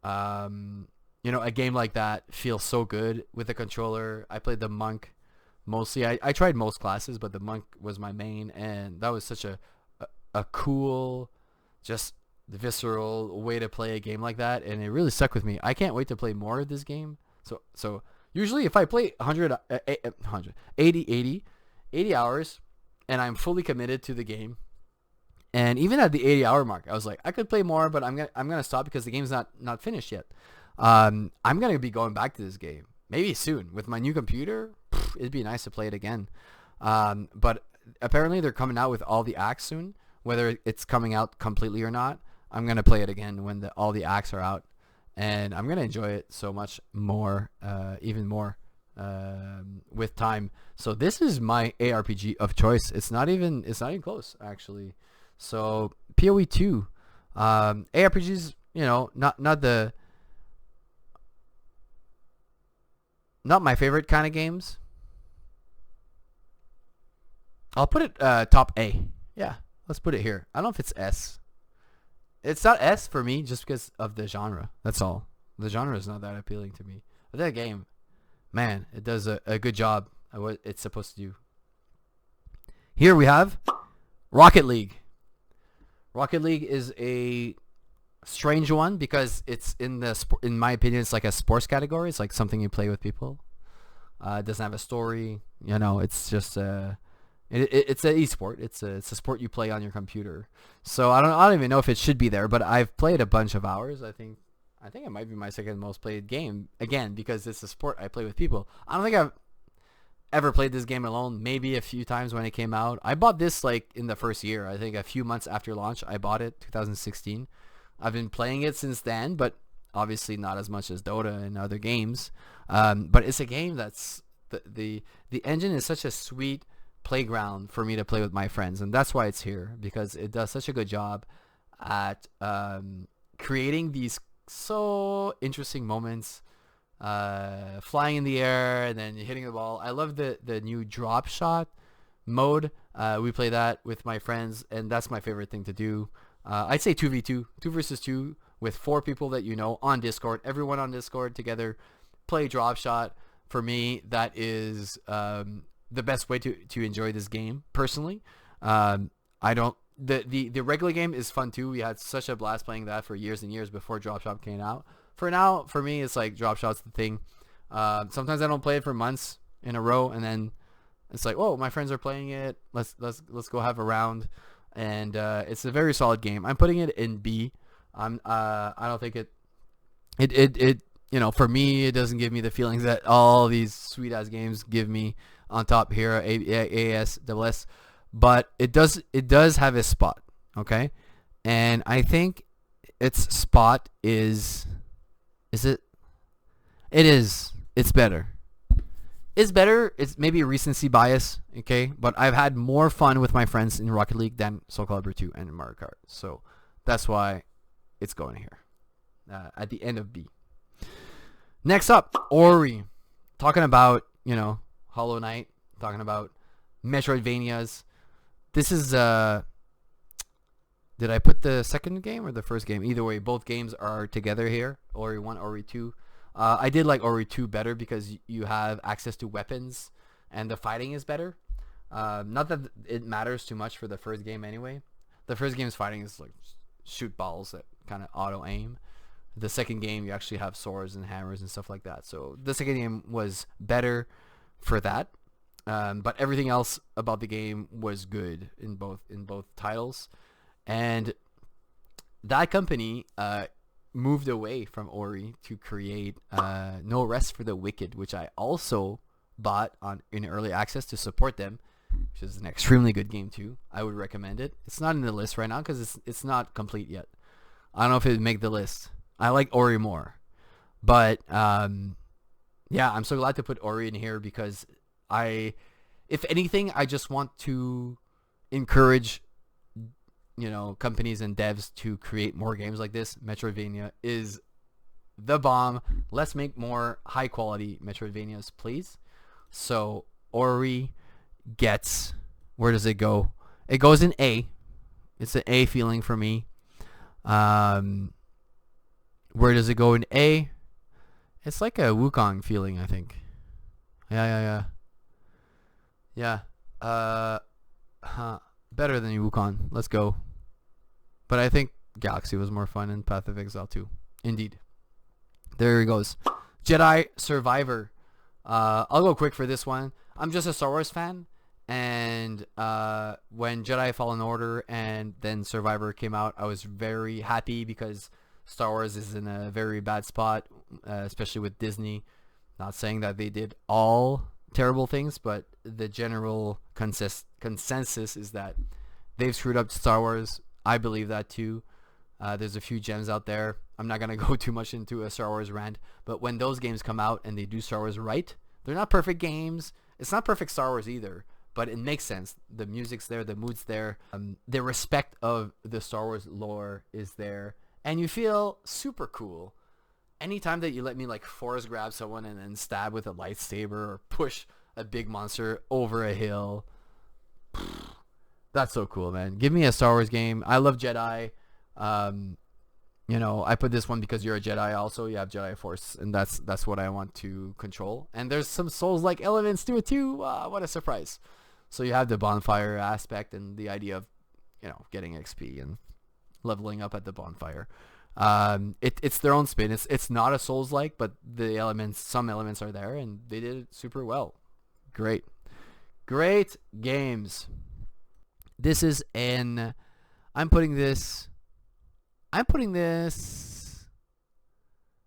you know, a game like that feels so good with the controller. I played the monk mostly. I tried most classes, but the monk was my main, and that was such a cool, just visceral way to play a game like that, and it really stuck with me. I can't wait to play more of this game. So usually if I play 80 hours and I'm fully committed to the game, and even at the 80-hour mark, I was like, I could play more, but I'm gonna stop because the game's not finished yet. I'm gonna be going back to this game maybe soon with my new computer. It'd be nice to play it again. But apparently they're coming out with all the acts soon. Whether it's coming out completely or not, I'm gonna play it again when all the acts are out, and I'm gonna enjoy it so much more, even more with time. So this is my ARPG of choice. It's not even close, actually. So PoE 2, ARPGs, you know, not my favorite kind of games. I'll put it top A. Yeah, let's put it here. I don't know if it's S. It's not S for me just because of the genre. That's all. The genre is not that appealing to me. But that game, man, it does a good job at what it's supposed to do. Here we have Rocket League. Rocket League is a strange one because it's in my opinion, it's like a sports category. It's like something you play with people. It doesn't have a story. You know, it's just it's an esport. It's a sport you play on your computer. So I don't even know if it should be there, but I've played a bunch of hours. I think it might be my second most played game, again, because it's a sport I play with people. I don't think I've ever played this game alone. Maybe a few times when it came out. I bought this like in the first year. I think a few months after launch I bought it, 2016. I've been playing it since then, but obviously not as much as Dota and other games. But it's a game that's the engine is such a sweet playground for me to play with my friends, and that's why it's here, because it does such a good job at creating these so interesting moments, flying in the air and then hitting the ball. I love the new drop shot mode. We play that with my friends, and that's my favorite thing to do. I'd say 2v2, 2 versus 2 with 4 people that you know on Discord. Everyone on Discord together play drop shot. For me, that is the best way to enjoy this game personally. The regular game is fun too. We had such a blast playing that for years and years before drop shot came out. For me, it's like drop shot's the thing. Sometimes I don't play it for months in a row, and then it's like, whoa, my friends are playing it. Let's go have a round. And it's a very solid game. I'm putting it in B. I don't think it you know, for me, it doesn't give me the feelings that all these sweet ass games give me on top here, AS, but it does have a spot, okay? And I think its spot is it? It is. It's better. It's better. It's maybe a recency bias, okay? But I've had more fun with my friends in Rocket League than Soul Calibur 2 and Mario Kart. So that's why it's going here. At the end of B. Next up, Ori. Talking about, Hollow Knight. Talking about Metroidvanias. This is, did I put the second game or the first game? Either way, both games are together here. Ori 1, Ori 2. I did like Ori 2 better because you have access to weapons and the fighting is better. Not that it matters too much for the first game anyway. The first game's fighting is like shoot balls that kind of auto aim. The second game you actually have swords and hammers and stuff like that. So the second game was better for that. But everything else about the game was good in both titles. And that company moved away from Ori to create No Rest for the Wicked, which I also bought in early access to support them, which is an extremely good game too. I would recommend it. It's not in the list right now because it's not complete yet. I don't know if it would make the list. I like Ori more, but yeah, I'm so glad to put Ori in here because if anything, I just want to encourage companies and devs to create more games like this. Metroidvania is the bomb. Let's make more high quality Metroidvanias, please. So Ori gets, where does it go? It goes in A. It's an A feeling for me. Where does it go in A? It's like a Wukong feeling, I think. Yeah. Better than Wukong. Let's go. But I think Galaxy was more fun and Path of Exile too. Indeed. There he goes. Jedi Survivor. I'll go quick for this one. I'm just a Star Wars fan. And when Jedi Fallen Order and then Survivor came out, I was very happy because Star Wars is in a very bad spot, especially with Disney. Not saying that they did all terrible things, but the general consensus is that they've screwed up Star Wars. I believe that too. There's a few gems out there. I'm not going to go too much into a Star Wars rant, but when those games come out and they do Star Wars right, they're not perfect games. It's not perfect Star Wars either, but it makes sense. The music's there, the mood's there, the respect of the Star Wars lore is there, and you feel super cool. Anytime that you let me like force grab someone and then stab with a lightsaber or push a big monster over a hill, that's so cool, man. Give me a Star Wars game. I love Jedi. I put this one because you're a Jedi also. You have Jedi Force, and that's what I want to control. And there's some Souls-like elements to it too. What a surprise. So you have the bonfire aspect and the idea of, getting XP and leveling up at the bonfire. It's their own spin. It's not a Souls-like, but some elements are there, and they did it super well. Great games. This is I'm putting this.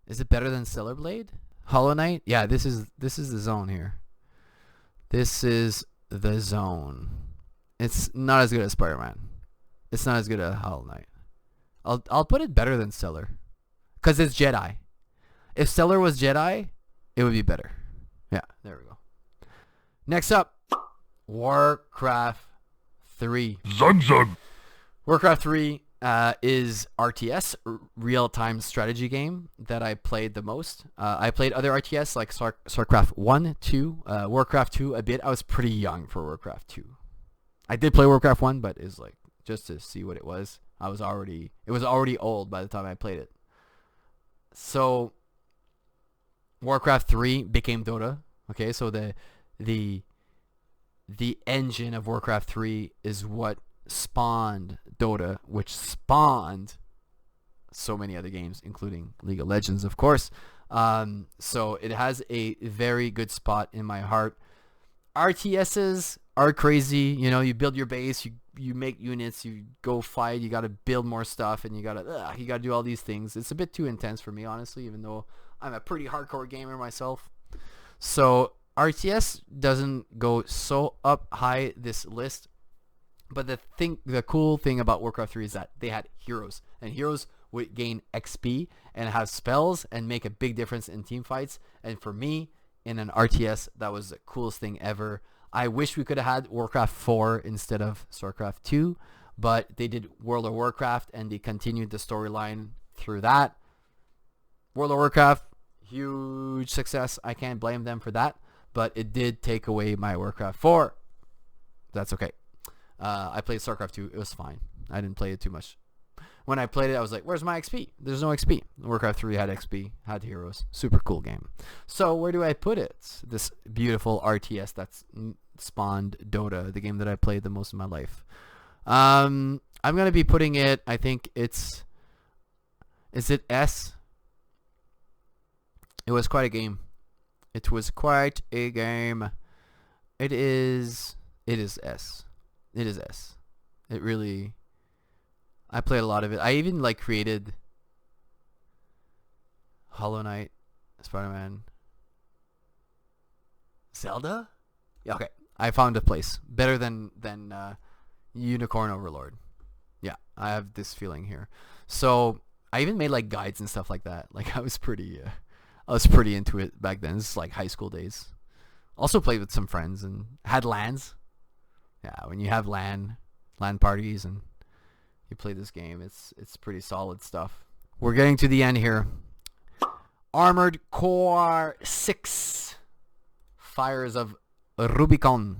Is it better than Stellar Blade? Hollow Knight? Yeah, this is the zone here. This is the zone. It's not as good as Spider-Man. It's not as good as Hollow Knight. I'll put it better than Stellar, cause it's Jedi. If Stellar was Jedi, it would be better. Yeah, there we go. Next up, Warcraft 3. Zung. Warcraft 3 is RTS, real-time strategy game that I played the most. I played other RTS like StarCraft 1, 2, Warcraft 2 a bit. I was pretty young for Warcraft 2. I did play Warcraft 1, but it's like just to see what it was. It was already old by the time I played it. So Warcraft 3 became Dota. Okay, so the engine of Warcraft 3 is what spawned Dota, which spawned so many other games, including League of Legends, of course. So it has a very good spot in my heart. RTSs are crazy. You build your base, you make units, you go fight, you got to build more stuff, and you got to do all these things. It's a bit too intense for me, honestly, even though I'm a pretty hardcore gamer myself. So RTS doesn't go so up high this list. But the cool thing about Warcraft 3 is that they had heroes, and heroes would gain XP and have spells and make a big difference in team fights. And for me, in an RTS, that was the coolest thing ever. I wish we could have had Warcraft 4 instead of StarCraft 2, but they did World of Warcraft and they continued the storyline through that. World of Warcraft, huge success. I can't blame them for that, but it did take away my Warcraft 4. That's okay. I played StarCraft 2. It was fine. I didn't play it too much. When I played it, I was like, where's my XP? There's no XP. Warcraft 3 had XP, had heroes. Super cool game. So where do I put it? This beautiful RTS that's spawned Dota, the game that I played the most in my life. I'm going to be putting it, I think it's... Is it S? It was quite a game. It was quite a game. It is S. It is S. It really... I played a lot of it. I even like created Hollow Knight, Spider-Man, Zelda. Yeah, okay. I found a place better than Unicorn Overlord. Yeah, I have this feeling here. So I even made like guides and stuff like that. Like I was pretty into it back then. This is like high school days. Also played with some friends and had LANs. Yeah, when you have LAN parties and you play this game, it's pretty solid stuff. We're getting to the end here. Armored Core 6 Fires of Rubicon.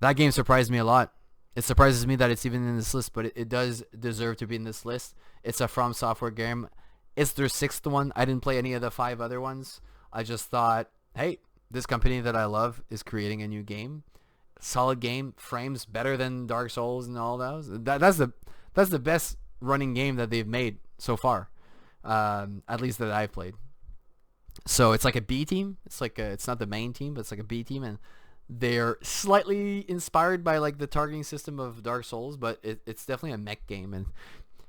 That game surprised me a lot. It surprises me that it's even in this list, but it does deserve to be in this list. It's a From Software game. It's their 6th one. I didn't play any of the 5 other ones. I just thought, hey, this company that I love is creating a new game. Solid game, frames better than Dark Souls and all those. That's the best running game that they've made so far, at least that I've played. So it's like a B team. It's not the main team, but it's like a B team, and they're slightly inspired by like the targeting system of Dark Souls, but it's definitely a mech game, and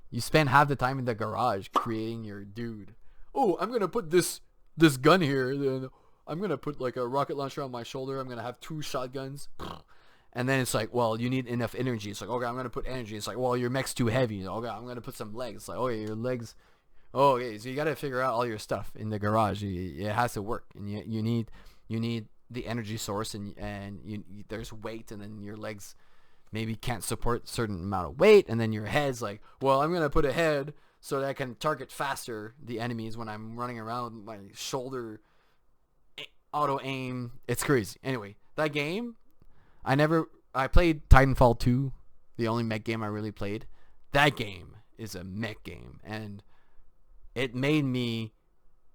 you spend half the time in the garage creating your dude. Oh, I'm gonna put this gun here. Then I'm going to put like a rocket launcher on my shoulder. I'm going to have 2 shotguns. And then it's like, well, you need enough energy. It's like, okay, I'm going to put energy. It's like, well, your mech's too heavy. Okay, I'm going to put some legs. It's like, okay, your legs. Oh, okay, so you got to figure out all your stuff in the garage. It has to work. And you need the energy source, and there's weight, and then your legs maybe can't support a certain amount of weight. And then your head's like, well, I'm going to put a head so that I can target faster the enemies when I'm running around with my shoulder auto aim. It's crazy. Anyway, that game, I played Titanfall 2, the only mech game I really played. That game is a mech game, and it made me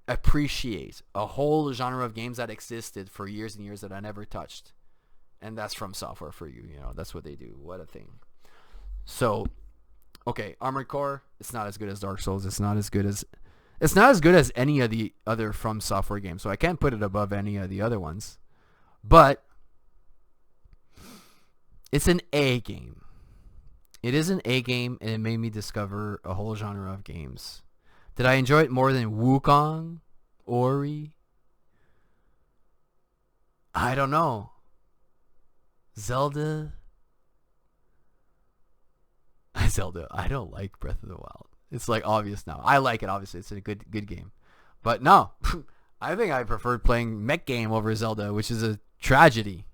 appreciate a whole genre of games that existed for years and years that I never touched. And that's From Software for you. That's what they do. What a thing. So, okay, Armored Core, it's not as good as Dark Souls. It's not as good as any of the other From Software games, so I can't put it above any of the other ones. But it's an A game. It is an A game, and it made me discover a whole genre of games. Did I enjoy it more than Wukong? Ori? I don't know. Zelda? I don't like Breath of the Wild. It's like obvious now. I like it, obviously. It's a good game. But no, I think I preferred playing mech game over Zelda, which is a tragedy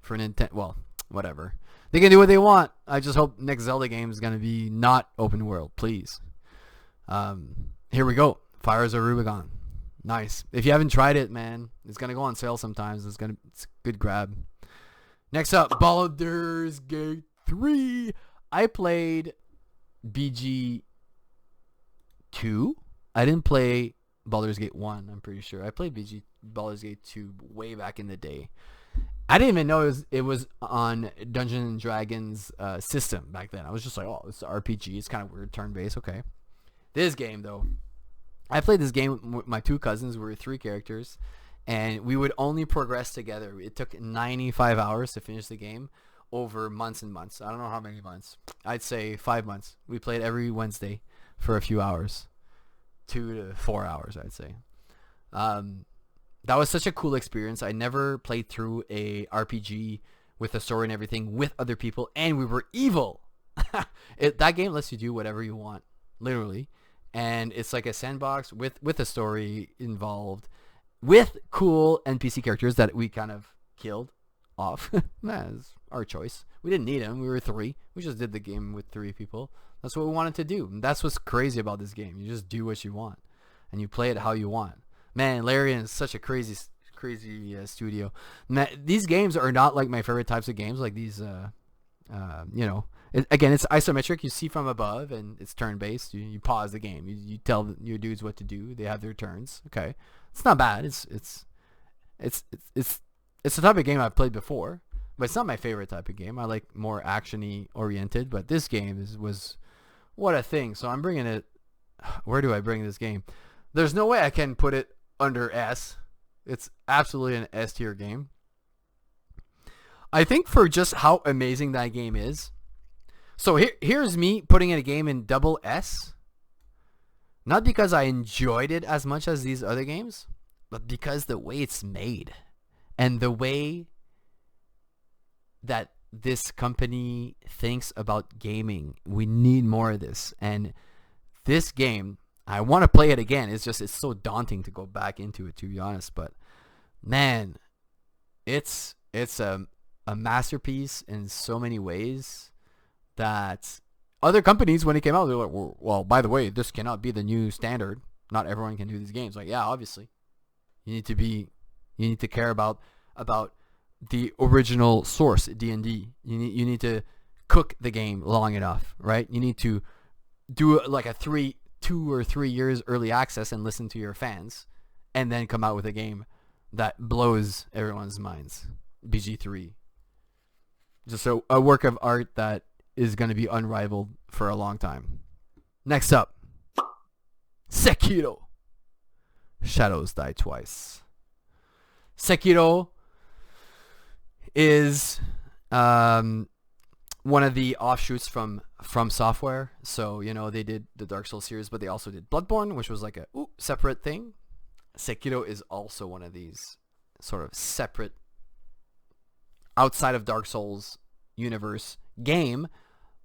for Nintendo. Well, whatever. They can do what they want. I just hope next Zelda game is going to be not open world, please. Here we go. Fires of Rubicon. Nice. If you haven't tried it, man, it's going to go on sale sometimes. It's a good grab. Next up, Baldur's Gate 3. I played BG 2. I didn't play Baldur's Gate 1, I'm pretty sure. I played Baldur's Gate 2 way back in the day. I didn't even know it was on Dungeons & Dragons system back then. I was just like, oh, it's an RPG. It's kind of weird, turn-based. Okay. This game, though, I played this game with my 2 cousins. We were 3 characters, and we would only progress together. It took 95 hours to finish the game over months and months. I don't know how many months. I'd say 5 months. We played every Wednesday for a few hours. 2 to 4 hours, I'd say. That was such a cool experience. I never played through a RPG with a story and everything with other people, and we were evil. That game lets you do whatever you want, literally. and it's like a sandbox with a story involved, with cool NPC characters that we kind of killed off. That's our choice. We didn't need them. We were 3. We just did the game with 3 people. That's what we wanted to do. And that's what's crazy about this game. You just do what you want, and you play it how you want. Man, Larian is such a crazy studio. These games are not like my favorite types of games. Like these, again, it's isometric. You see from above, and it's turn-based. You pause the game. You tell your dudes what to do. They have their turns. Okay, it's not bad. It's the type of game I've played before, but it's not my favorite type of game. I like more action-y oriented. But this game was what a thing. So I'm bringing it. Where do I bring this game? There's no way I can put it under S. It's absolutely an S tier game. I think for just how amazing that game is. So here's me putting in a game in double S. Not because I enjoyed it as much as these other games, but because the way it's made and the way that this company thinks about gaming. We need more of this. And this game, I want to play it again. It's so daunting to go back into it, to be honest. But man, it's a masterpiece in so many ways that other companies, when it came out, they're like, well, by the way, this cannot be the new standard. Not everyone can do these games. Like, yeah, obviously, you need to care about the original source, D&D. You need to cook the game long enough, right? You need to do like a 2 or 3 years early access and listen to your fans, and then come out with a game that blows everyone's minds. BG3. Just a work of art that is going to be unrivaled for a long time. Next up, Sekiro. Shadows Die Twice. Sekiro is one of the offshoots from Software. So, they did the Dark Souls series, but they also did Bloodborne, which was like a separate thing. Sekiro is also one of these sort of separate, outside of Dark Souls universe game,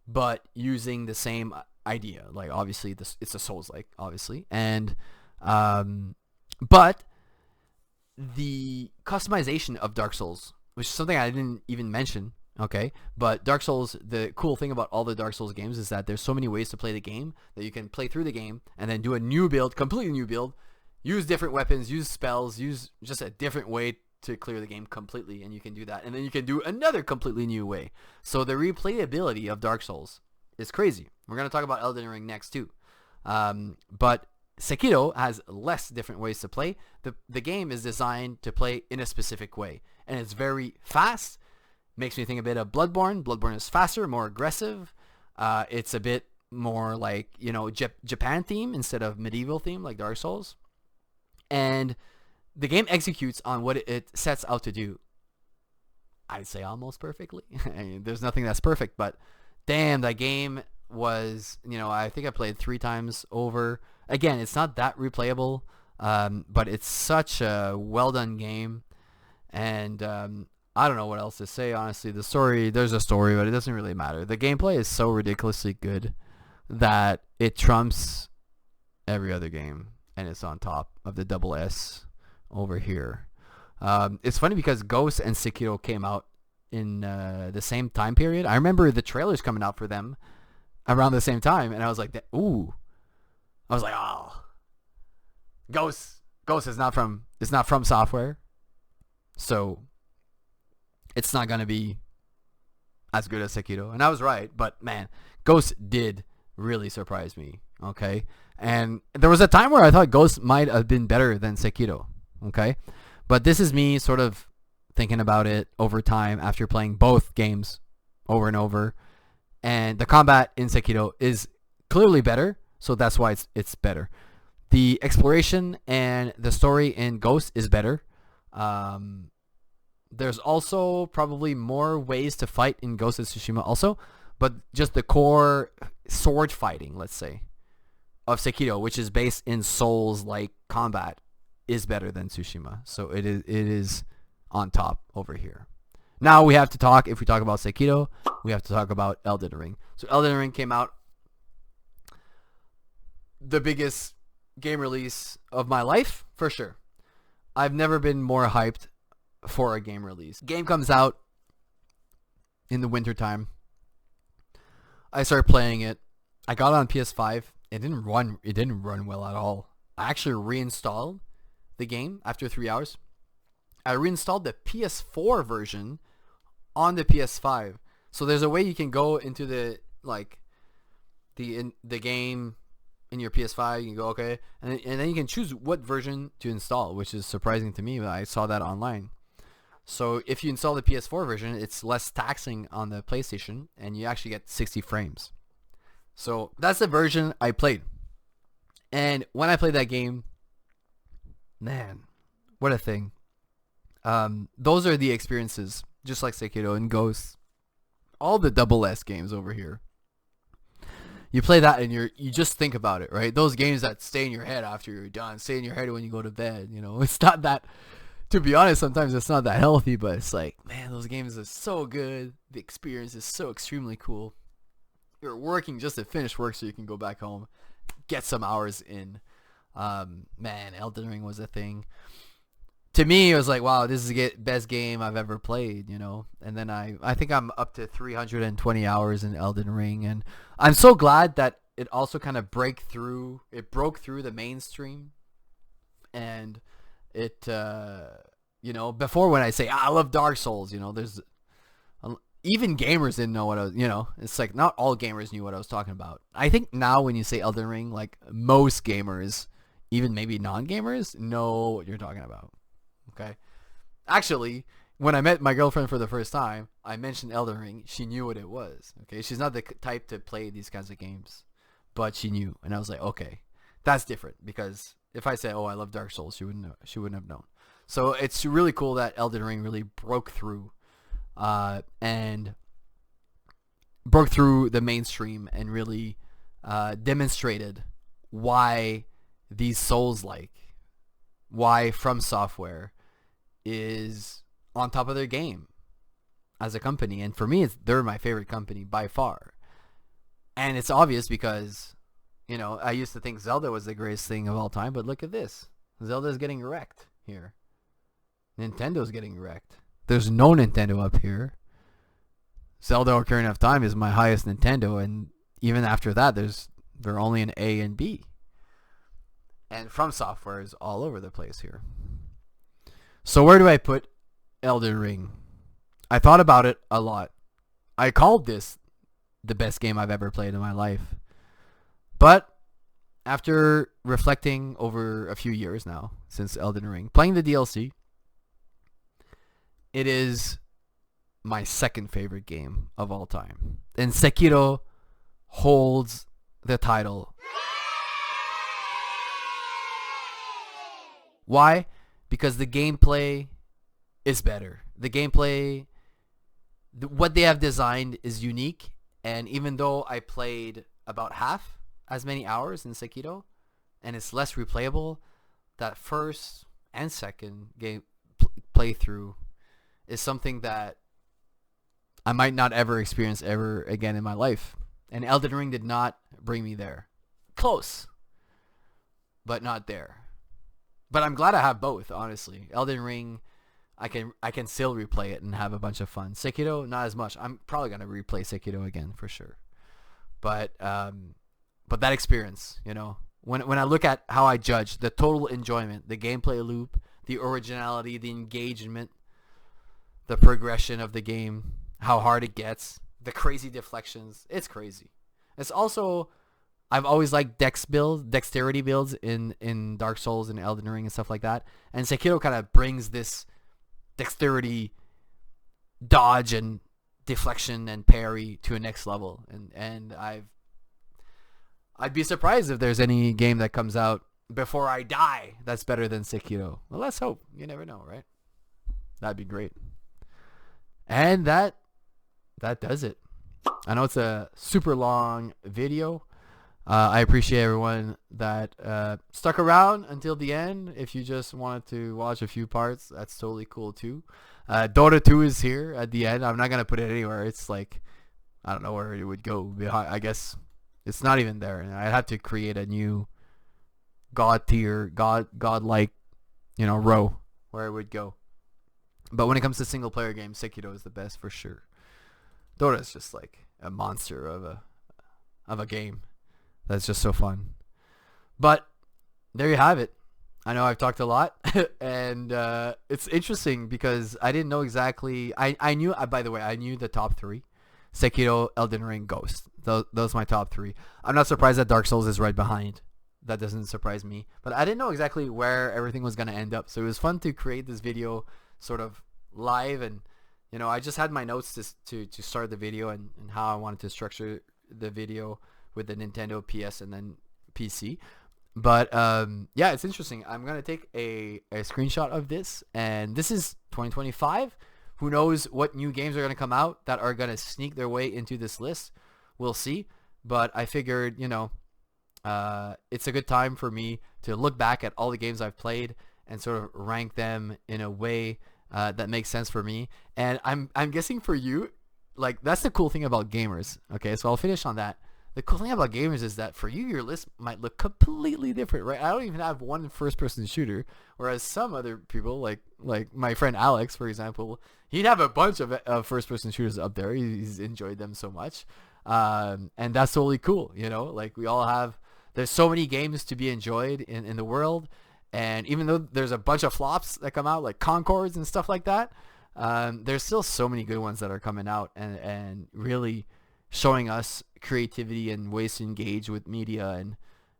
but using the same idea. Like, obviously, it's a Souls-like, obviously. And, but the customization of Dark Souls, which is something I didn't even mention, okay? But Dark Souls, the cool thing about all the Dark Souls games is that there's so many ways to play the game that you can play through the game and then do a new build, completely new build, use different weapons, use spells, use just a different way to clear the game completely, and you can do that. And then you can do another completely new way. So the replayability of Dark Souls is crazy. We're going to talk about Elden Ring next too. But Sekiro has less different ways to play. The game is designed to play in a specific way, and it's very fast. Makes me think a bit of Bloodborne. Bloodborne is faster, more aggressive. It's a bit more like, Japan theme instead of medieval theme like Dark Souls. And the game executes on what it sets out to do. I'd say almost perfectly. I mean, there's nothing that's perfect, but damn, that game was, I think I played 3 times over. Again, it's not that replayable, but it's such a well done game. And I don't know what else to say, honestly. There's a story, but it doesn't really matter. The gameplay is so ridiculously good that it trumps every other game, and it's on top of the double S over here. It's funny because Ghost and Sekiro came out in the same time period. I remember the trailers coming out for them around the same time, and I was like, ooh. I was like, oh. Ghost is not from Software. So it's not going to be as good as Sekiro. And I was right, but man, Ghost did really surprise me, okay? And there was a time where I thought Ghost might have been better than Sekiro, okay? But this is me sort of thinking about it over time after playing both games over and over. And the combat in Sekiro is clearly better, so that's why it's better. The exploration and the story in Ghost is better. There's also probably more ways to fight in Ghost of Tsushima also, but just the core sword fighting, let's say, of Sekiro, which is based in Souls-like combat, is better than Tsushima. So it is on top over here. Now if we talk about Sekiro, we have to talk about Elden Ring. So Elden Ring came out the biggest game release of my life, for sure. I've never been more hyped for a game release. Game comes out in the wintertime. I started playing it. I got it on PS5. It didn't run well at all. I actually reinstalled the game after 3 hours. I reinstalled the PS4 version on the PS5. So there's a way you can go into the game in your PS5. You can go okay, and then you can choose what version to install, which is surprising to me. But I saw that online. So if you install the PS4 version, it's less taxing on the PlayStation, and you actually get 60 frames. So that's the version I played. And when I played that game, man, what a thing. Those are the experiences, just like Sekiro and Ghosts. All the double S games over here. You play that and you just think about it, right? Those games that stay in your head after you're done, stay in your head when you go to bed, you know. It's not that, to be honest, sometimes it's not that healthy, but it's like, man, those games are so good. The experience is so extremely cool. You're working just to finish work so you can go back home, get some hours in. Man, Elden Ring was a thing. To me, it was like, wow, this is the best game I've ever played, you know. And then I think I'm up to 320 hours in Elden Ring, and I'm so glad that it also kind of broke through the mainstream. And it, you know, before when I say I love Dark Souls, you know, there's even gamers didn't know what I was, you know, it's like not all gamers knew what I was talking about. I think now when you say Elden Ring, like most gamers, even maybe non-gamers, know what you're talking about. Okay. Actually, when I met my girlfriend for the first time, I mentioned Elden Ring. She knew what it was. Okay. She's not the type to play these kinds of games, but she knew. And I was like, okay, that's different, because if I say, oh, I love Dark Souls, she wouldn't know, she wouldn't have known. So it's really cool that Elden Ring really broke through, and broke through the mainstream and really, demonstrated why these Souls-like, why From Software is on top of their game as a company. And for me, they're my favorite company by far. And it's obvious because, you know, I used to think Zelda was the greatest thing of all time, but look at this. Zelda's getting wrecked here. Nintendo's getting wrecked. There's no Nintendo up here. Zelda Ocarina of Time is my highest Nintendo, and even after that, they're only an A and B. And From Software is all over the place here. So where do I put Elden Ring? I thought about it a lot. I called this the best game I've ever played in my life. But after reflecting over a few years now since Elden Ring, playing the DLC, it is my second favorite game of all time. And Sekiro holds the title. Why? Because the gameplay is better. The gameplay, what they have designed is unique. And even though I played about half as many hours in Sekiro, and it's less replayable, that first and second game playthrough is something that I might not ever experience ever again in my life. And Elden Ring did not bring me there. Close, but not there. But I'm glad I have both, honestly. Elden Ring, I can still replay it and have a bunch of fun. Sekiro, not as much. I'm probably gonna replay Sekiro again for sure. But that experience, you know, when I look at how I judge the total enjoyment, the gameplay loop, the originality, the engagement, the progression of the game, how hard it gets, the crazy deflections, it's crazy. It's also, I've always liked dexterity builds in Dark Souls and Elden Ring and stuff like that. And Sekiro kind of brings this dexterity, dodge and deflection and parry to a next level. And I'd be surprised if there's any game that comes out before I die that's better than Sekiro. Well, let's hope. You never know, right? That'd be great. And that does it. I know it's a super long video. I appreciate everyone that stuck around until the end. If you just wanted to watch a few parts, that's totally cool too. Dota 2 is here at the end. I'm not going to put it anywhere. It's like, I don't know where it would go. I guess it's not even there. I'd have to create a new god tier, godlike, row where I would go. But when it comes to single player games, Sekiro is the best for sure. Dota is just like a monster of a game that's just so fun. But there you have it. I know I've talked a lot, and it's interesting because I didn't know exactly. I knew, by the way, I knew the top three: Sekiro, Elden Ring, Ghost. Those are my top three. I'm not surprised that Dark Souls is right behind. That doesn't surprise me. But I didn't know exactly where everything was going to end up. So it was fun to create this video sort of live, and I just had my notes to start the video and how I wanted to structure the video with the Nintendo, PS, and then PC. But yeah, it's interesting. I'm gonna take a screenshot of this, and this is 2025. Who knows what new games are gonna come out that are gonna sneak their way into this list? We'll see. But I figured, it's a good time for me to look back at all the games I've played and sort of rank them in a way that makes sense for me. And I'm guessing for you, like, that's the cool thing about gamers. Okay, so I'll finish on that. The cool thing about gamers is that for you, your list might look completely different, right? I don't even have one first-person shooter, whereas some other people, like my friend Alex, for example, he'd have a bunch of first-person shooters up there. He's enjoyed them so much, and that's totally cool. Like we all have. There's so many games to be enjoyed in the world, and even though there's a bunch of flops that come out, like Concords and stuff like that, there's still so many good ones that are coming out and really showing us creativity and ways to engage with media and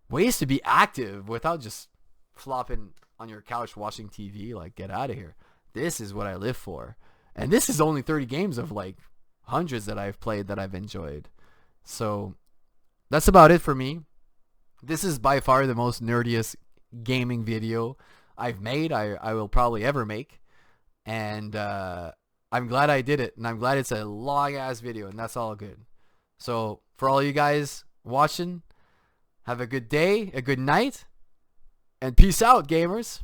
ways to be active without just flopping on your couch watching TV. Like, get out of here. This is what I live for. And this is only 30 games of like hundreds that I've played that I've enjoyed. So that's about it for me. This is by far the most nerdiest gaming video I've made, I will probably ever make. And I'm glad I did it. And I'm glad it's a long ass video, and that's all good. So for all you guys watching, have a good day, a good night, and peace out, gamers.